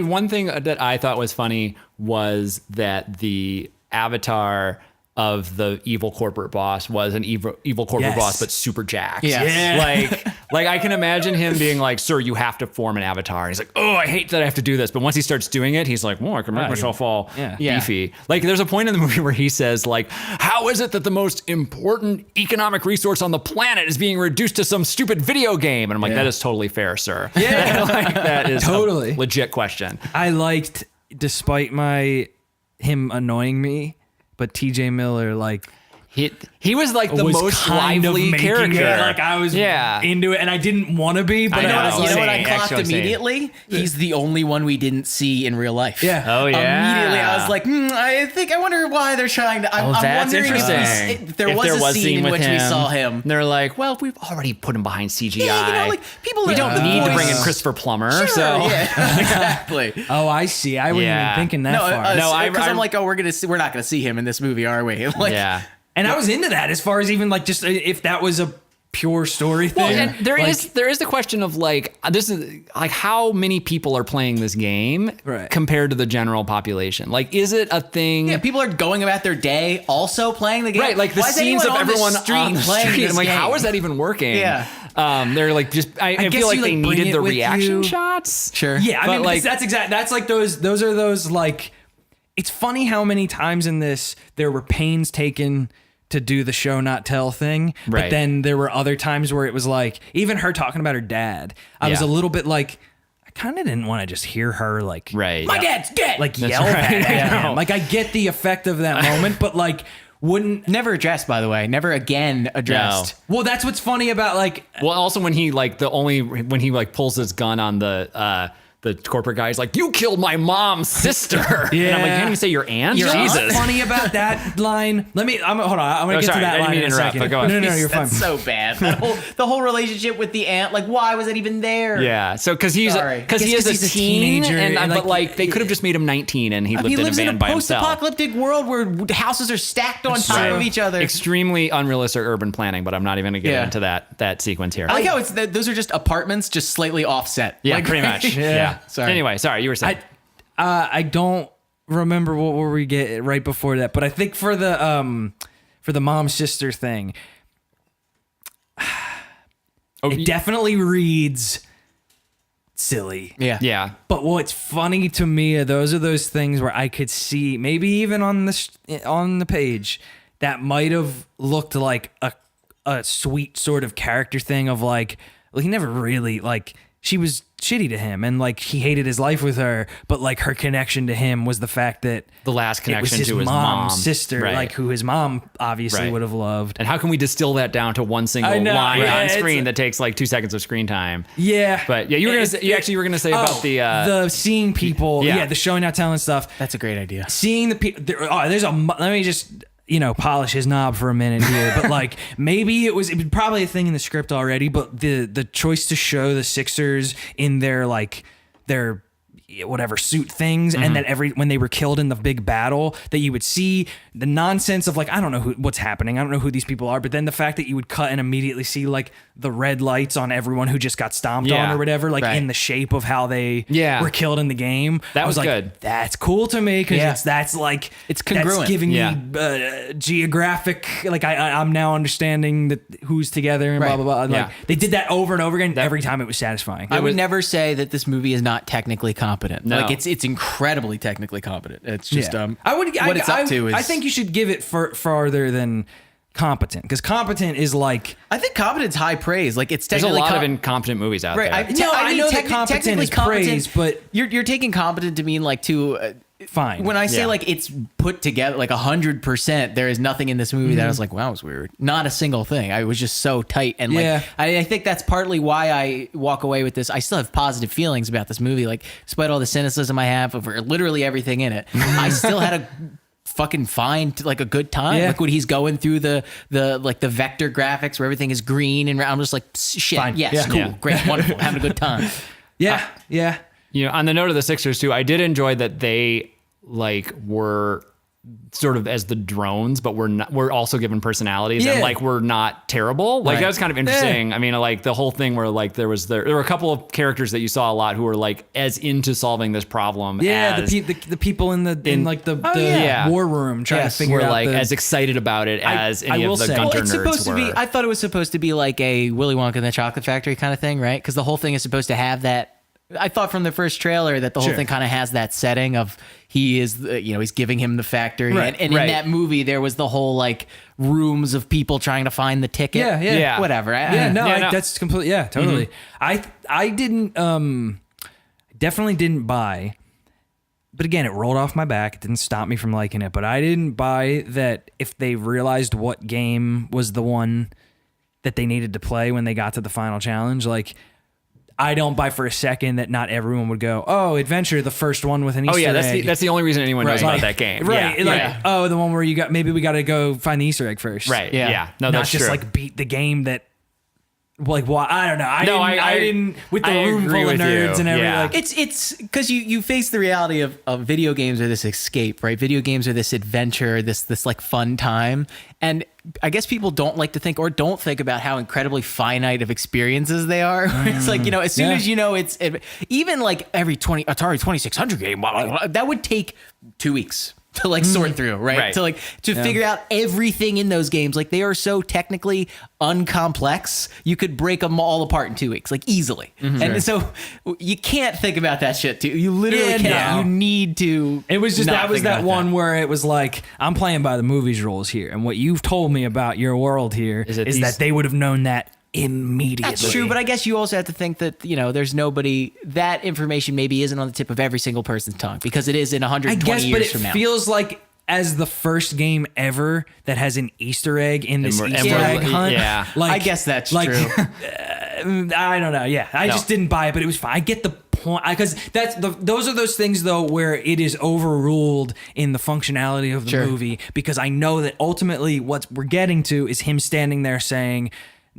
One thing that I thought was funny was that the avatar of the evil corporate boss was an evil corporate Yes. boss, but super jacked. Yes. Yeah. Like I can imagine him being like, "Sir, you have to form an avatar." He's like, "Oh, I hate that I have to do this." But once he starts doing it, he's like, "Well, I can make myself all Yeah. beefy." Like, there's a point in the movie where he says, "Like, how is it that the most important economic resource on the planet is being reduced to some stupid video game?" And I'm like, "That is totally fair, sir." Yeah. Like, that is Totally. a legit question. I liked, despite him annoying me, but TJ Miller like He was like the was most kind of lively making character. it, like I was into it, and I didn't want to be, but I know. I was You like, know what I Same, clocked actually, same. immediately? He's the only one we didn't see in real life. Yeah. Oh yeah. Immediately, I was like, I wonder why they're trying to. I'm That's wondering interesting. if there was a scene in with which we him, saw him. They're like, well, we've already put him behind CGI. Yeah, like people. we don't need to voice- bring in Christopher Plummer. Sure, so yeah, exactly. oh, I see. I wasn't Yeah. even thinking that No, far. No, because I- I'm like, we're not gonna see him in this movie, are we? Like, yeah. And I was into that as far as even like just if that was a pure story thing. Well, and there like, is the question of like this is like how many people are playing this game Right. compared to the general population. Like, is it a thing? Yeah, people are going about their day also playing the game. Right, like the Why is scenes of anyone on everyone the street on the playing street. this I'm like, game? how is that even working? Yeah. They're like just. I guess feel like you, they like, bring needed it the with reaction you. shots. Sure. Yeah, I But, mean, like- that's like those are those like. It's funny how many times in this there were pains taken to do the show not tell thing, but Right. then there were other times where it was like even her talking about her dad. I was Yeah. a little bit like. I kind of didn't want to just hear her like Right. My dad's dead. like yell right. at I him. Like I get the effect of that moment, but like wouldn't. Never addressed, by the way. Never again addressed. Well, that's what's funny about like Well, also when he like when he like pulls his gun on the the corporate guy's like, "You killed my mom's sister." And I'm like, "You can't even say your aunt." You know what's Jesus. funny about that line? Hold on. I'm gonna get sorry, to that I didn't line mean to in a interrupt, second. but go ahead. No, you're fine. That's so bad. The whole relationship with the aunt, like, why was that even there? Yeah, so because he's Sorry. because he is He's a a teen, teenager, and and, but like, like they could have just made him 19 and he lived He in a lives in van a by himself. post-apocalyptic world where houses are stacked on top of each other. Extremely unrealistic urban planning, but I'm not even going to get Yeah. into that sequence here. I like how those are just apartments, just slightly offset. Yeah, Like, pretty much. Yeah. Sorry. Anyway, sorry, you were saying. I don't remember what were we get right before that, but I think for the mom sister thing, it definitely reads silly. Yeah. Yeah. But what's funny to me are those things where I could see, maybe even on the page, that might have looked like a sweet sort of character thing of like, well, he never really, like, she was shitty to him and like he hated his life with her, but like her connection to him was the fact that The last it was connection his to his mom's mom. sister, Right. like who his mom obviously Right. would have loved. And how can we distill that down to one single I know, line yeah, on it's- screen that takes like 2 seconds of screen time? Yeah, But yeah, you were gonna say, you were gonna say about the seeing people, Yeah. the showing not telling stuff. That's a great idea. Seeing the people. Let me just polish his knob for a minute here, but like maybe it was probably a thing in the script already, but the choice to show the Sixers in their whatever suit things, and that when they were killed in the big battle, that you would see the nonsense of like, I don't know what's happening, I don't know who these people are, but then the fact that you would cut and immediately see like the red lights on everyone who just got stomped on Yeah. or whatever, like Right. in the shape of how they Yeah. were killed in the game. That I was like, good. That's cool to me because Yeah. that's like It's congruent. That's giving Yeah. me geographic. Like I'm now understanding that who's together and Right. blah blah blah. And Yeah. like they did that over and over again. Every time it was satisfying. I would never say that this movie is not technically competent. No. Like it's incredibly technically competent. It's just Yeah. What it's up to is I think you should give it farther than competent, because competent is like I think competent's high praise. Like it's There's a technically lot of incompetent movies out there. I know that competent is praise, but you're taking competent to mean like fine. When I say Yeah. like it's put together like 100%, there is nothing in this movie that I was like, wow, it was weird. Not a single thing. I was just so tight, and like Yeah. I think that's partly why I walk away with this. I still have positive feelings about this movie, like despite all the cynicism I have over literally everything in it. I still had a fucking find like a good time. Yeah. Like when he's going through the vector graphics where everything is green, and I'm just like, shit, Fine. yes, Yeah. cool, Yeah. great, wonderful, having a good time. yeah. You know, on the note of the Sixers too, I did enjoy that they like were sort of as the drones, but we're also given personalities, and Yeah. like we're not terrible. Like Right. that was kind of interesting. I mean, like the whole thing where like there were a couple of characters that you saw a lot who were like as into solving this problem. Yeah, as, the people in the yeah. war room trying Yes. to figure were out like the, as excited about it as I any will of the say- Gunter Well, It's nerds supposed to were. be. I thought it was supposed to be like a Willy Wonka and the Chocolate Factory kind of thing, right? Because the whole thing is supposed to have that. I thought from the first trailer that the whole Sure. thing kind of has that setting of he is, he's giving him the factory, Right, and right. in that movie there was the whole like rooms of people trying to find the ticket. Yeah. whatever. Yeah, no, Yeah, no. that's completely. Yeah, totally. I didn't definitely didn't buy. But again, it rolled off my back. It didn't stop me from liking it. But I didn't buy that if they realized what game was the one that they needed to play when they got to the final challenge. Like, I don't buy for a second that not everyone would go, oh, Adventure, the first one with an Easter Oh yeah, egg. that's the only reason anyone knows Right. about that game. Right. Yeah. Like, yeah. oh, the one where maybe we got to go find the Easter egg first. Right. Yeah. Yeah. No, Not that's just true. like beat the game that, like, why? I don't know. I I didn't, with the I room agree full of with nerds you. and everything. Yeah. Like, It's because you face the reality of video games are this escape, right? Video games are this adventure, this like fun time. And I guess people don't like to think or don't think about how incredibly finite of experiences they are. It's like, as soon Yeah. as it's even like every Atari 2600 game, blah, blah, blah, that would take 2 weeks to like sort through, right? Right. To figure out everything in those games. Like they are so technically uncomplex, you could break them all apart in 2 weeks, like easily. And so you can't think about that shit too. You literally Yeah, can't. no. You need to. it was just not that was think that about one where it was like, I'm playing by the movies rules here, and what you've told me about your world here is that these- that they would have known that immediately. That's true, but I guess you also have to think that there's nobody. That information maybe isn't on the tip of every single person's tongue because it is in I 120 guess, years but it from now. feels like as the first game ever that has an Easter egg in this And Easter we're- egg hunt. yeah. Like, I guess that's like, true. I don't know. Yeah, I just didn't buy it, but it was fine. I get the point, because those are those things though where it is overruled in the functionality of the movie, because I know that ultimately what we're getting to is him standing there saying,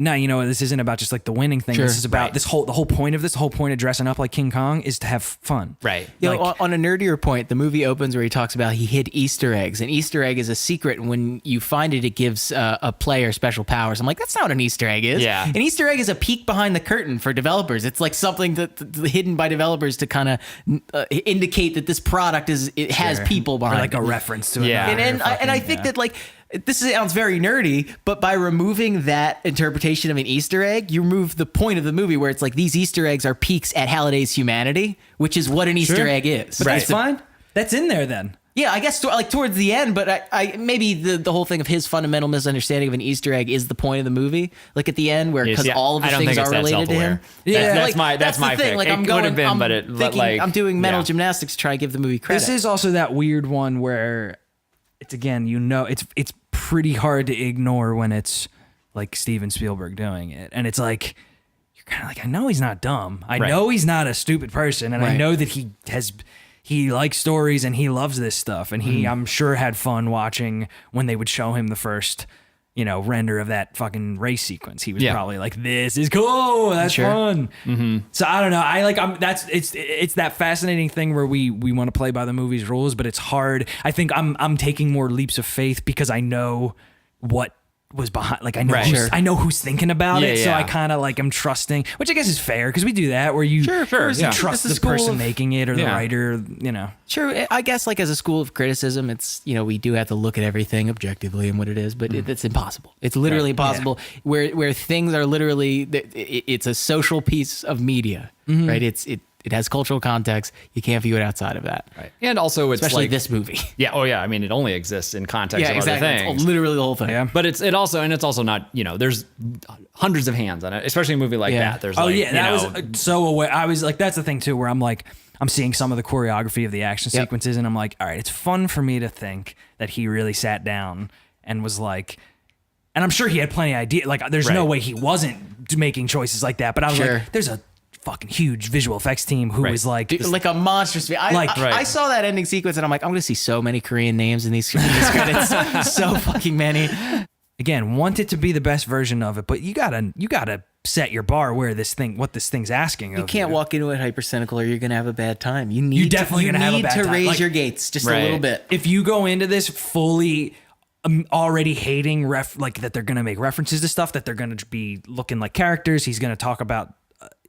no, you know, this isn't about just like the winning thing. This is about the whole point of this. The whole point of dressing up like King Kong is to have fun. Right. You know, on a nerdier point, the movie opens where he talks about he hid Easter eggs. An Easter egg is a secret. And when you find it, it gives a player special powers. I'm like, that's not what an Easter egg is. Yeah. An Easter egg is a peek behind the curtain for developers. It's like something that hidden by developers to kind of indicate that this product has people behind or like it. a reference to it. Yeah. And I think that like, this sounds very nerdy, but by removing that interpretation of an Easter egg, you remove the point of the movie where it's like these Easter eggs are peeks at Halliday's humanity, which is what an Easter egg is. But that's fine. That's in there then. Yeah, I guess like towards the end, but I maybe the whole thing of his fundamental misunderstanding of an Easter egg is the point of the movie. Like at the end, where because all of the things are related to him. Yeah, that's the my thing. pick. Like It I'm could have going, been, I'm but thinking I'm doing mental gymnastics to try to give the movie credit. This is also that weird one where it's again, you know, it's pretty hard to ignore when it's like Steven Spielberg doing it, and it's like you're kind of like, I know he's not dumb, I know he's not a stupid person, and I know that he likes stories and he loves this stuff, and he I'm sure had fun watching when they would show him the first, you know, render of that fucking race sequence. He was probably like, this is cool, that's fun. So I don't know, it's that fascinating thing where we want to play by the movie's rules, but it's hard. I think I'm taking more leaps of faith because I know what was behind, like I know I know who's thinking about it, so I kind of like I'm trusting, which I guess is fair because we do that where you trust the person making it or the writer, you know. Sure, I guess like as a school of criticism, it's, you know, we do have to look at everything objectively and what it is, but it's impossible. It's literally impossible. Where things are literally, it's a social piece of media, right? It has cultural context. You can't view it outside of that. Right. And also it's especially like this movie. Yeah. Oh yeah. I mean, it only exists in context of exactly. other things. It's literally the whole thing. Yeah. But it's also not, you know, there's hundreds of hands on it, especially a movie like that. There's that was so aware. I was like, that's the thing too, where I'm like, I'm seeing some of the choreography of the action sequences and I'm like, all right, it's fun for me to think that he really sat down and was like, and I'm sure he had plenty of ideas. Like there's no way he wasn't making choices like that. But I was like, there's a fucking huge visual effects team who is like like a monstrous. I saw that ending sequence and I'm like, I'm gonna see so many Korean names in these credits, so fucking many. Again, want it to be the best version of it, but you gotta set your bar where what this thing's asking. You can't walk into it hyper-cynical or you're gonna have a bad time. You You're definitely gonna have a bad time. to raise like, your gates just a little bit. If you go into this fully already hating like that they're gonna make references to stuff, that they're gonna be looking like characters, he's gonna talk about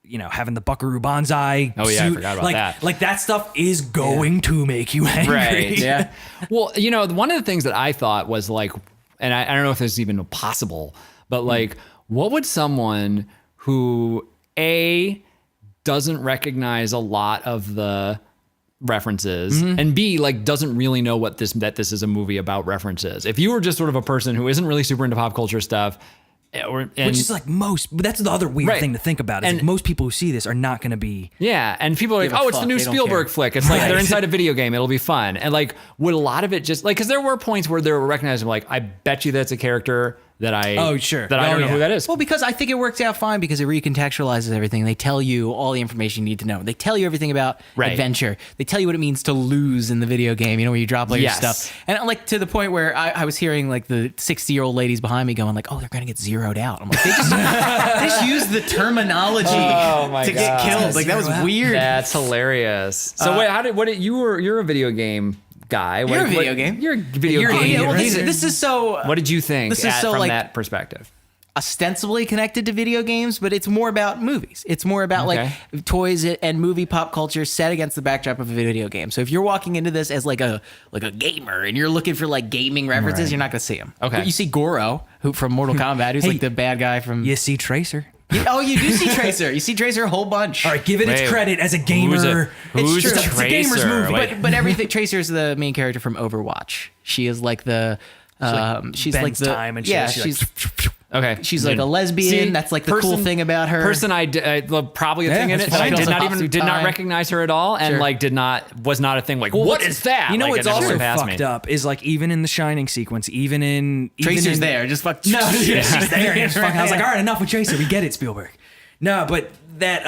you know, having the Buckaroo Banzai suit. I forgot about that. Like that stuff is going to make you angry. Right. Yeah. Well, you know, one of the things that I thought was like, and I don't know if this is even possible, but like, what would someone who doesn't recognize a lot of the references and B, like doesn't really know that this is a movie about references. If you were just sort of a person who isn't really super into pop culture stuff, which is like that's the other weird thing to think about is like most people who see this are not going to be and people are like, oh, it's the new Spielberg flick, it's like they're inside a video game, it'll be fun. And like would a lot of it just like, because there were points where they were recognizing like, I bet you that's a character that I that I don't know who that is. Well, because I think it works out fine because it recontextualizes everything. They tell you all the information you need to know. They tell you everything about adventure. They tell you what it means to lose in the video game, you know, where you drop all your stuff. And like to the point where I was hearing like the 60-year-old ladies behind me going like, oh, they're going to get zeroed out. I'm like, they just use the terminology to get killed. Like that was weird. That's hilarious. So wait, you're a video game guy. You're a video game. You're a video game. Well, this is so. What did you think from like, that perspective? Ostensibly connected to video games, but it's more about movies. It's more about like toys and movie pop culture set against the backdrop of a video game. So if you're walking into this as like a gamer and you're looking for like gaming references, you're not going to see them. Okay. But you see Goro, who from Mortal Kombat, who's like the bad guy from. You see Tracer. You do see Tracer. You see Tracer a whole bunch. All right, give it its credit as a gamer. Who's it's Tracer? It's a gamer's movie. But everything. Tracer's the main character from Overwatch. She is like the. She's like the time and she's okay. She's like a lesbian. That's like the cool thing about her. Probably a thing in it that I did not recognize her at all, and like was not a thing. Like what is that? You know what's also fucked fucked up is like even in the Shining sequence, Tracer's there, just fuck. No, she's there. I was like, all right, enough with Tracer. We get it, Spielberg. No, but that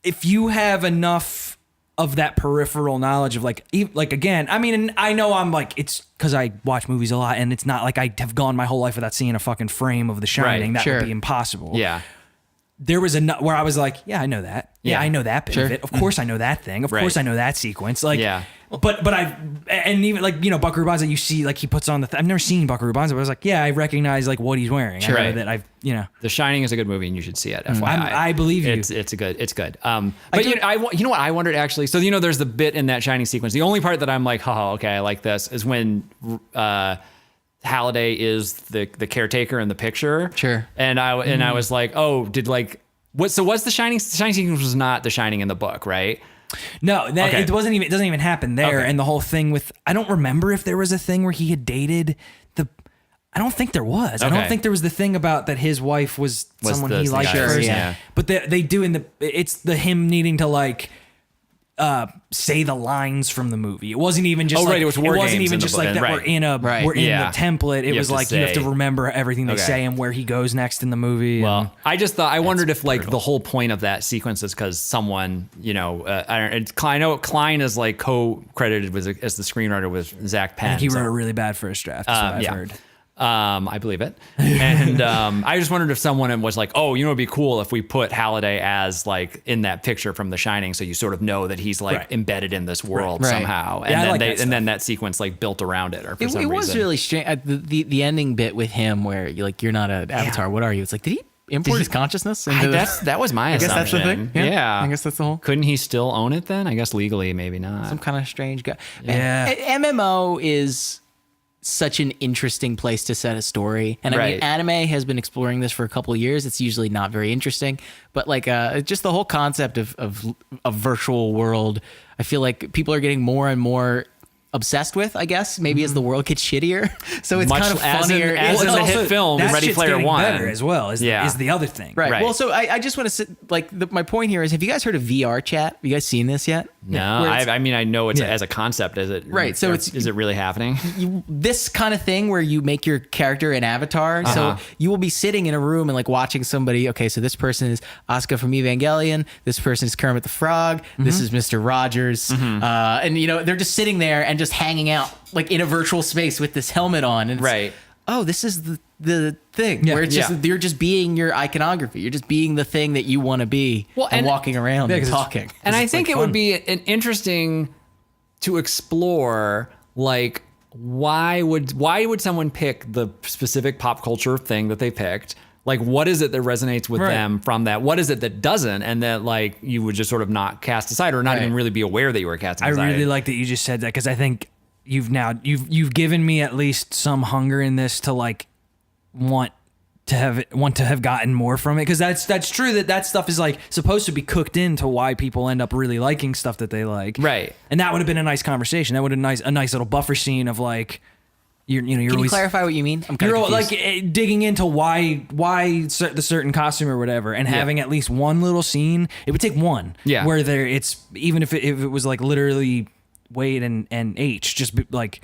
if you have enough of that peripheral knowledge of like again, I mean, and I know I'm like, it's because I watch movies a lot, and it's not like I have gone my whole life without seeing a fucking frame of The Shining. That would be impossible. Yeah. There was where I was like, yeah, I know that. Yeah, I know that bit of it. Of course I know that thing. Of course I know that sequence. Like, but and even like, Buckaroo Banzai, you see like he puts on I've never seen Buckaroo Banzai, but I was like, yeah, I recognize like what he's wearing. I know that The Shining is a good movie and you should see it. FYI. I believe you. It's good. But you know what I wondered actually. So there's the bit in that Shining sequence. The only part that I'm like, okay, I like this is when Halliday is the caretaker in the picture. Sure. And I was like, oh, what's the Shining? The Shining sequence was not The Shining in the book, right? No, it wasn't even. It doesn't even happen there. And the whole thing with, I don't remember if there was a thing where he had dated I don't think there was. I don't think there was the thing about that his wife was someone he liked first. Yeah. But they do it's the him needing to like say the lines from the movie. It wasn't even just it was war it wasn't games even in the just book. like that we're in the template. It was like you have to remember everything they say and where he goes next in the movie. Well, I wondered if like the whole point of that sequence is because someone, I know Klein is like co-credited as the screenwriter with Zach Penn. I think he wrote a really bad first draft. That's what I've heard. I believe it. And I just wondered if someone was like, oh, it'd be cool if we put Halliday as like in that picture from The Shining, so you sort of know that he's like embedded in this world somehow. And then that sequence like built around it. Or for some reason. It was really strange. The ending bit with him where you're not an avatar. What are you? It's like, did he import his consciousness? That was my assumption. I guess that's the thing. Yeah. I guess that's the whole. Couldn't he still own it then? I guess legally, maybe not. Some kind of strange guy. Yeah. MMO is such an interesting place to set a story. And I mean, anime has been exploring this for a couple of years. It's usually not very interesting, but like just the whole concept of a virtual world, I feel like people are getting more and more obsessed with, I guess, maybe as the world gets shittier. So it's kind of funnier. As in the hit film Ready Player One. Better as well is the other thing. Right. Well, so I just want to my point here is, have you guys heard of VR chat? Have you guys seen this yet? No, I mean, I know it's as a concept. Is it right? So is it really happening? This kind of thing where you make your character an avatar. So you will be sitting in a room and like watching somebody. Okay, so this person is Asuka from Evangelion. This person is Kermit the Frog. This is Mr. Rogers. And they're just sitting there and just hanging out like in a virtual space with this helmet on. And this is the thing where it's just you're just being your iconography. You're just being the thing that you want to be and walking around and talking. And I think it would be an interesting to explore, like, why would someone pick the specific pop culture thing that they picked? Like, what is it that resonates with them from that? What is it that doesn't? And that, like, you would just sort of not cast aside or not even really be aware that you were casting aside. I really like that you just said that, because I think you've given me at least some hunger in this to like want to have gotten more from it, because that's true that stuff is like supposed to be cooked into why people end up really liking stuff that they like. Right. And that would have been a nice conversation. That would have been a nice little buffer scene of like, you're Can always, you clarify what you mean? I'm kind of like digging into why the certain costume or whatever, and having at least one little scene. It would take one. Yeah. Where it's even if it was like literally Wade and H just like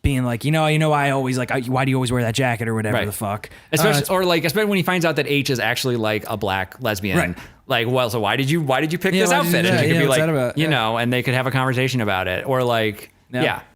being like, I always like, why do you always wear that jacket or whatever the fuck? Especially when he finds out that H is actually like a black lesbian. Right. Like, well, so why did you pick this outfit? And she could be like, and they could have a conversation about it, or like,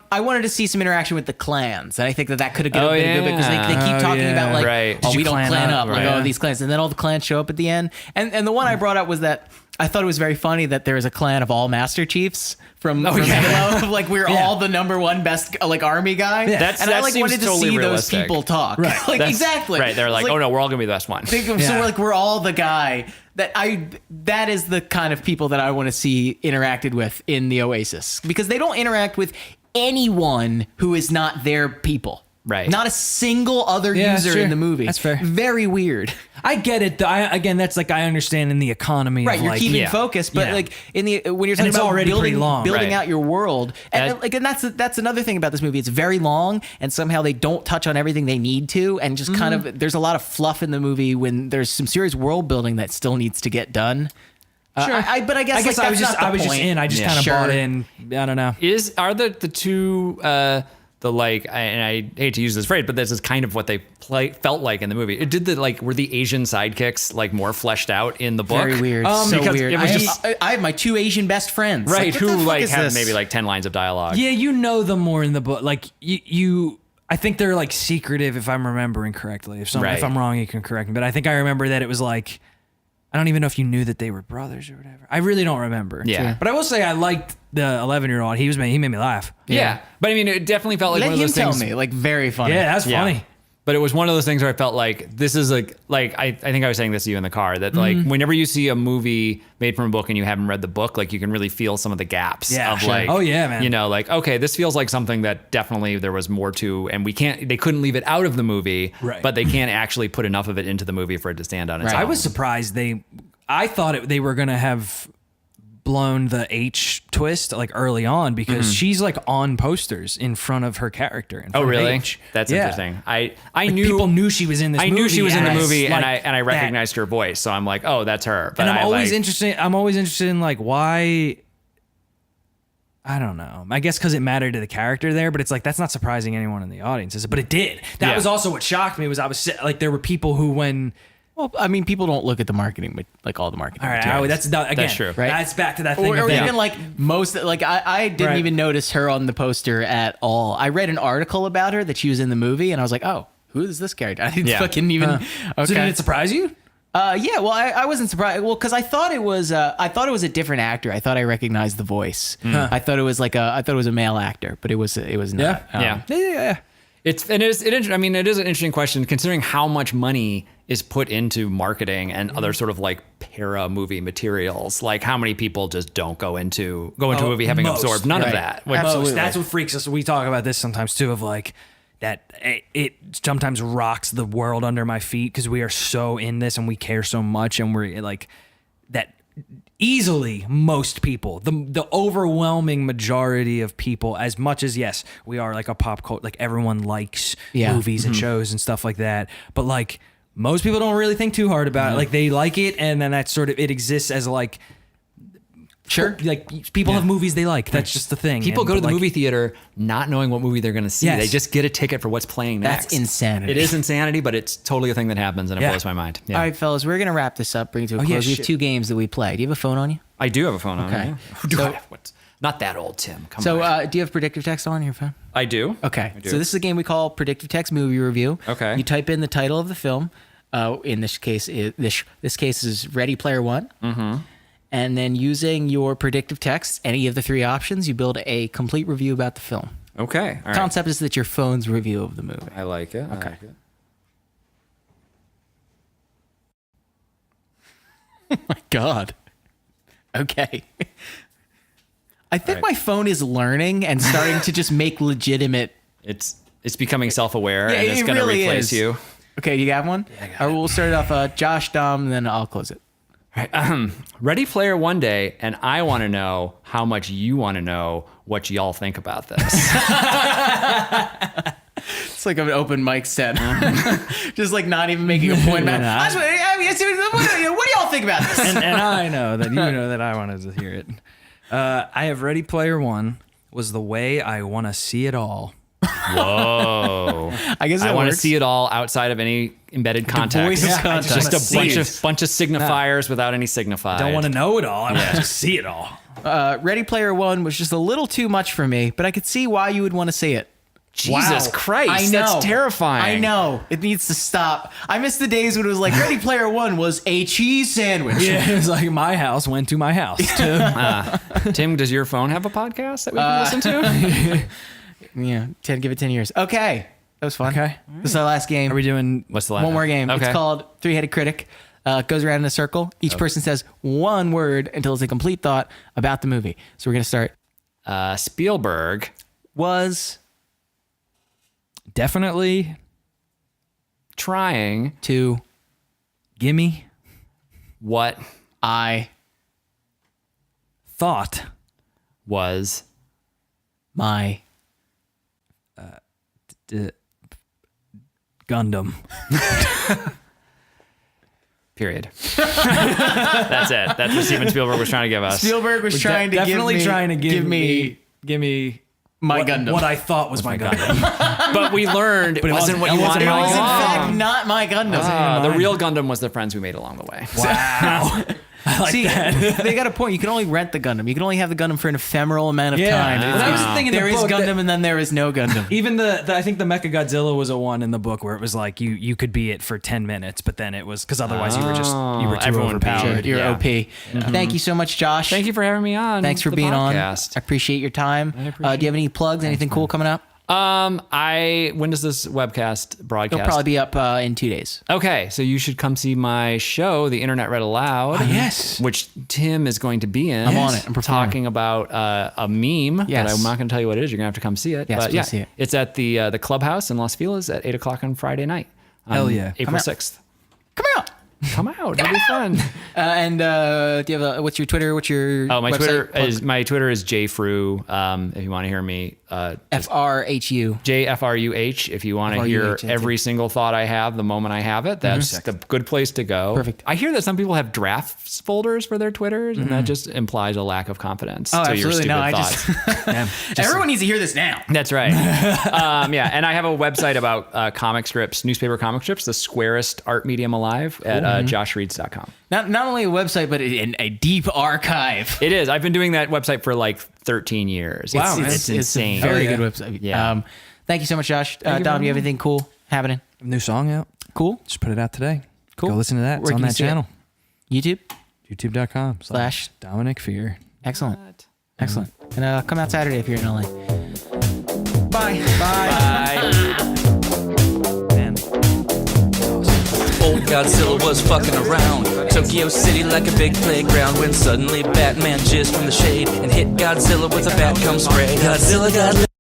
I wanted to see some interaction with the clans, and I think that could have been a good bit, because they keep talking about like, we don't clan up, like these clans, and then all the clans show up at the end. And the one I brought up was that I thought it was very funny that there is a clan of all Master Chiefs from Halo. Like, we're all the number one best like army guy. Yeah. I like wanted to totally see realistic. those people talk. Right. Like, exactly. Right. They're like, oh no, we're all gonna be the best one. So we're all the guy that is the kind of people that I want to see interacted with in the Oasis, because they don't interact with anyone who is not their people. Right. Not a single other user in the movie. That's fair. Very weird. I get it. Again, that's like, I understand in the economy. Right. Of you're like, keeping focus, but like when you're talking about building out your world, and that's another thing about this movie. It's very long, and somehow they don't touch on everything they need to, and just kind of there's a lot of fluff in the movie when there's some serious world building that still needs to get done. Sure. But I guess I was just in. I just kind of bought in. I don't know. Are the two and I hate to use this phrase, but this is kind of what they felt like in the movie. It did were the Asian sidekicks like more fleshed out in the book? Very weird. So because weird. it was I have my 2 Asian best friends. right, Like, what the who fuck is have this? maybe like 10 lines of dialogue. Yeah, you know them more in the book. Like you I think they're like secretive, if I'm remembering correctly. If I'm wrong, you can correct me. But I think I remember that it was like, I don't even know if you knew that they were brothers or whatever. I really don't remember. Yeah. But I will say I liked the 11-year-old. He made me laugh. Yeah. But I mean, it definitely felt like Let one of him those tell things. me, like, very funny. Yeah, that's funny. But it was one of those things where I felt like this is I think I was saying this to you in the car, that like whenever you see a movie made from a book and you haven't read the book, like you can really feel some of the gaps of like, oh yeah, man. You know, like, okay, this feels like something that definitely there was more to, and they couldn't leave it out of the movie, right. But they can't actually put enough of it into the movie for it to stand on its own. I was surprised I thought they were going to have blown the H twist like early on because she's like on posters in front of her character. In front Oh of really? H. That's Yeah. interesting. I Like, knew people knew she was in this movie. I knew she was in the as, movie, like, and I that. recognized her voice, so I'm like, oh, that's her. But And I'm always like, interested. I'm always interested in like why. I don't know. I guess because it mattered to the character there, but it's like that's not surprising anyone in the audience. But it did. That Yeah. was also what shocked me. Was I was like there were people who when. Well, I mean, people don't look at the marketing, but like all the marketing. All right, materials. that's again. That's true. Right? That's back to that thing. Or of even like most, like I didn't Right. even notice her on the poster at all. I read an article about her that she was in the movie, and I was like, oh, who is this character? I didn't Yeah. fucking even. Okay. So did it surprise you? Yeah, well, I wasn't surprised. Well, because I thought it was a different actor. I thought I recognized the voice. I thought it was a male actor, but it was not. Yeah. It is an interesting question considering how much money is put into marketing and other sort of like para movie materials. Like how many people just don't go into a movie having most, absorbed none of right. that. Absolutely. That's what freaks us. We talk about this sometimes too, of like that it sometimes rocks the world under my feet because we are so in this and we care so much and we're like that. Easily, most people, the overwhelming majority of people, as much as yes, we are like a pop culture, like everyone likes movies and shows and stuff like that. But like most people don't really think too hard about it. Like they like it, and then that sort of it exists as like. Sure. Like people have movies they like. That's just the thing. People And, go to the like, movie theater not knowing what movie they're going to see. Yes. They just get a ticket for what's playing next. That's insanity. It is insanity, but it's totally a thing that happens, and it blows my mind. Yeah. All right, fellas, we're gonna wrap this up. Bring it to a close. yeah, We have shit. 2 games that we play. Do you have a phone on you? I do have a phone on. Okay. Yeah. Do I have what? Not that old, Tim. Come So, on. do you have predictive text on your phone? I do. Okay. I do. So this is a game we call predictive text movie review. Okay. You type in the title of the film. In this case, this case is Ready Player One. Mm-hmm. And then using your predictive text, any of the 3 options, you build a complete review about the film. Okay. All right. Concept is that your phone's review of the movie. I like it. Okay. I like it. My God. Okay. I think my phone is learning and starting to just make legitimate. It's becoming self-aware, Yeah, and it's it going to really replace is. you. Okay, you got one? Yeah, I got it. We'll start it off Josh, Dom, and then I'll close it. Ready Player One day, and I want to know how much you want to know what y'all think about this. It's like an open mic set. Just like not even making a point about it. What do y'all think about this? and I know that you know that I wanted to hear it. I have Ready Player One was the way I want to see it all. Whoa! I guess I want to works. see it all outside of any embedded context. voice context. Just I a just wanna bunch of signifiers without any signifier. Don't want to know it all. I want to just see it all. Ready Player One was just a little too much for me, but I could see why you would want to see it. Jesus Wow. Christ! I know. That's terrifying. I know. It needs to stop. I miss the days when it was like Ready Player One was a cheese sandwich. Yeah, it was like my house went to my house. Tim, does your phone have a podcast that we can listen to? Yeah. Give it 10 years. Okay. That was fun. Okay. This is our last game. Are we doing? What's the last One more game. Okay. It's called Three-Headed Critic. It goes around in a circle. Each person says one word until it's a complete thought about the movie. So we're going to start. Spielberg Was Definitely trying to gimme what I thought was my Gundam. period. That's it. That's what Steven Spielberg was trying to give us. Spielberg was trying to Definitely give me, trying to give me My Gundam. What I thought was my Gundam. But we learned it wasn't what you wanted. It all was in along. fact not my Gundam. The real Gundam was the friends we made along the way. Wow. I like See, that. they got a point. You can only rent the Gundam. You can only have the Gundam for an ephemeral amount of Yeah. time. Well, that was the thing in the There is book Gundam that- and then there is no Gundam. Even I think the Mecha Godzilla was a one in the book where it was like you could be it for 10 minutes, but then it was because otherwise you were too everyone overpowered. You're Yeah. OP. Thank you so much, Josh. Thank you for having me on. Thanks for the being podcast. on. I appreciate your time. Do you have any plugs? Anything cool coming up? When does this webcast broadcast? It'll probably be up in 2 days. Okay, so you should come see my show, The Internet Read Aloud. yes. Which Tim is going to be in. I'm on it. I'm performing. talking about a meme. Yes. That I'm not going to tell you what it is. You're going to have to come see it. Yes, but please yeah, see it. It's at the Clubhouse in Los Feliz at 8 o'clock on Friday night. Hell yeah. April out. 6th. Come out. Come out. It'll be fun. And do you have what's your Twitter? What's your Oh, my website? Twitter is jfru. If you want to hear me, FRHU. JFRUH. If you want to hear FRUH, every single thought I have the moment I have it, that's the good place to go. Perfect. I hear that some people have drafts folders for their Twitters, and that just implies a lack of confidence Oh, to your absolutely. stupid No, I thoughts. just Everyone needs to hear this now. That's right. Yeah, and I have a website about comic strips, newspaper comic strips, the squarest art medium alive at joshreads.com. Not only a website, but a deep archive. It is. I've been doing that website for like 13 years. Wow, man. It's insane. It's a very Oh, yeah. good website. Yeah. Thank you so much, Josh. Dom, do you have anything cool happening? New song out. Cool. Just put it out today. Cool. Go listen to that. Where It's on can you that see it? channel. YouTube. YouTube.com/ Dominic Fear. Excellent. Excellent. And come out Saturday if you're in LA. Bye. Bye. Old Godzilla was fucking around Tokyo City like a big playground when suddenly Batman jizzed from the shade and hit Godzilla with a bat cum spray. Godzilla got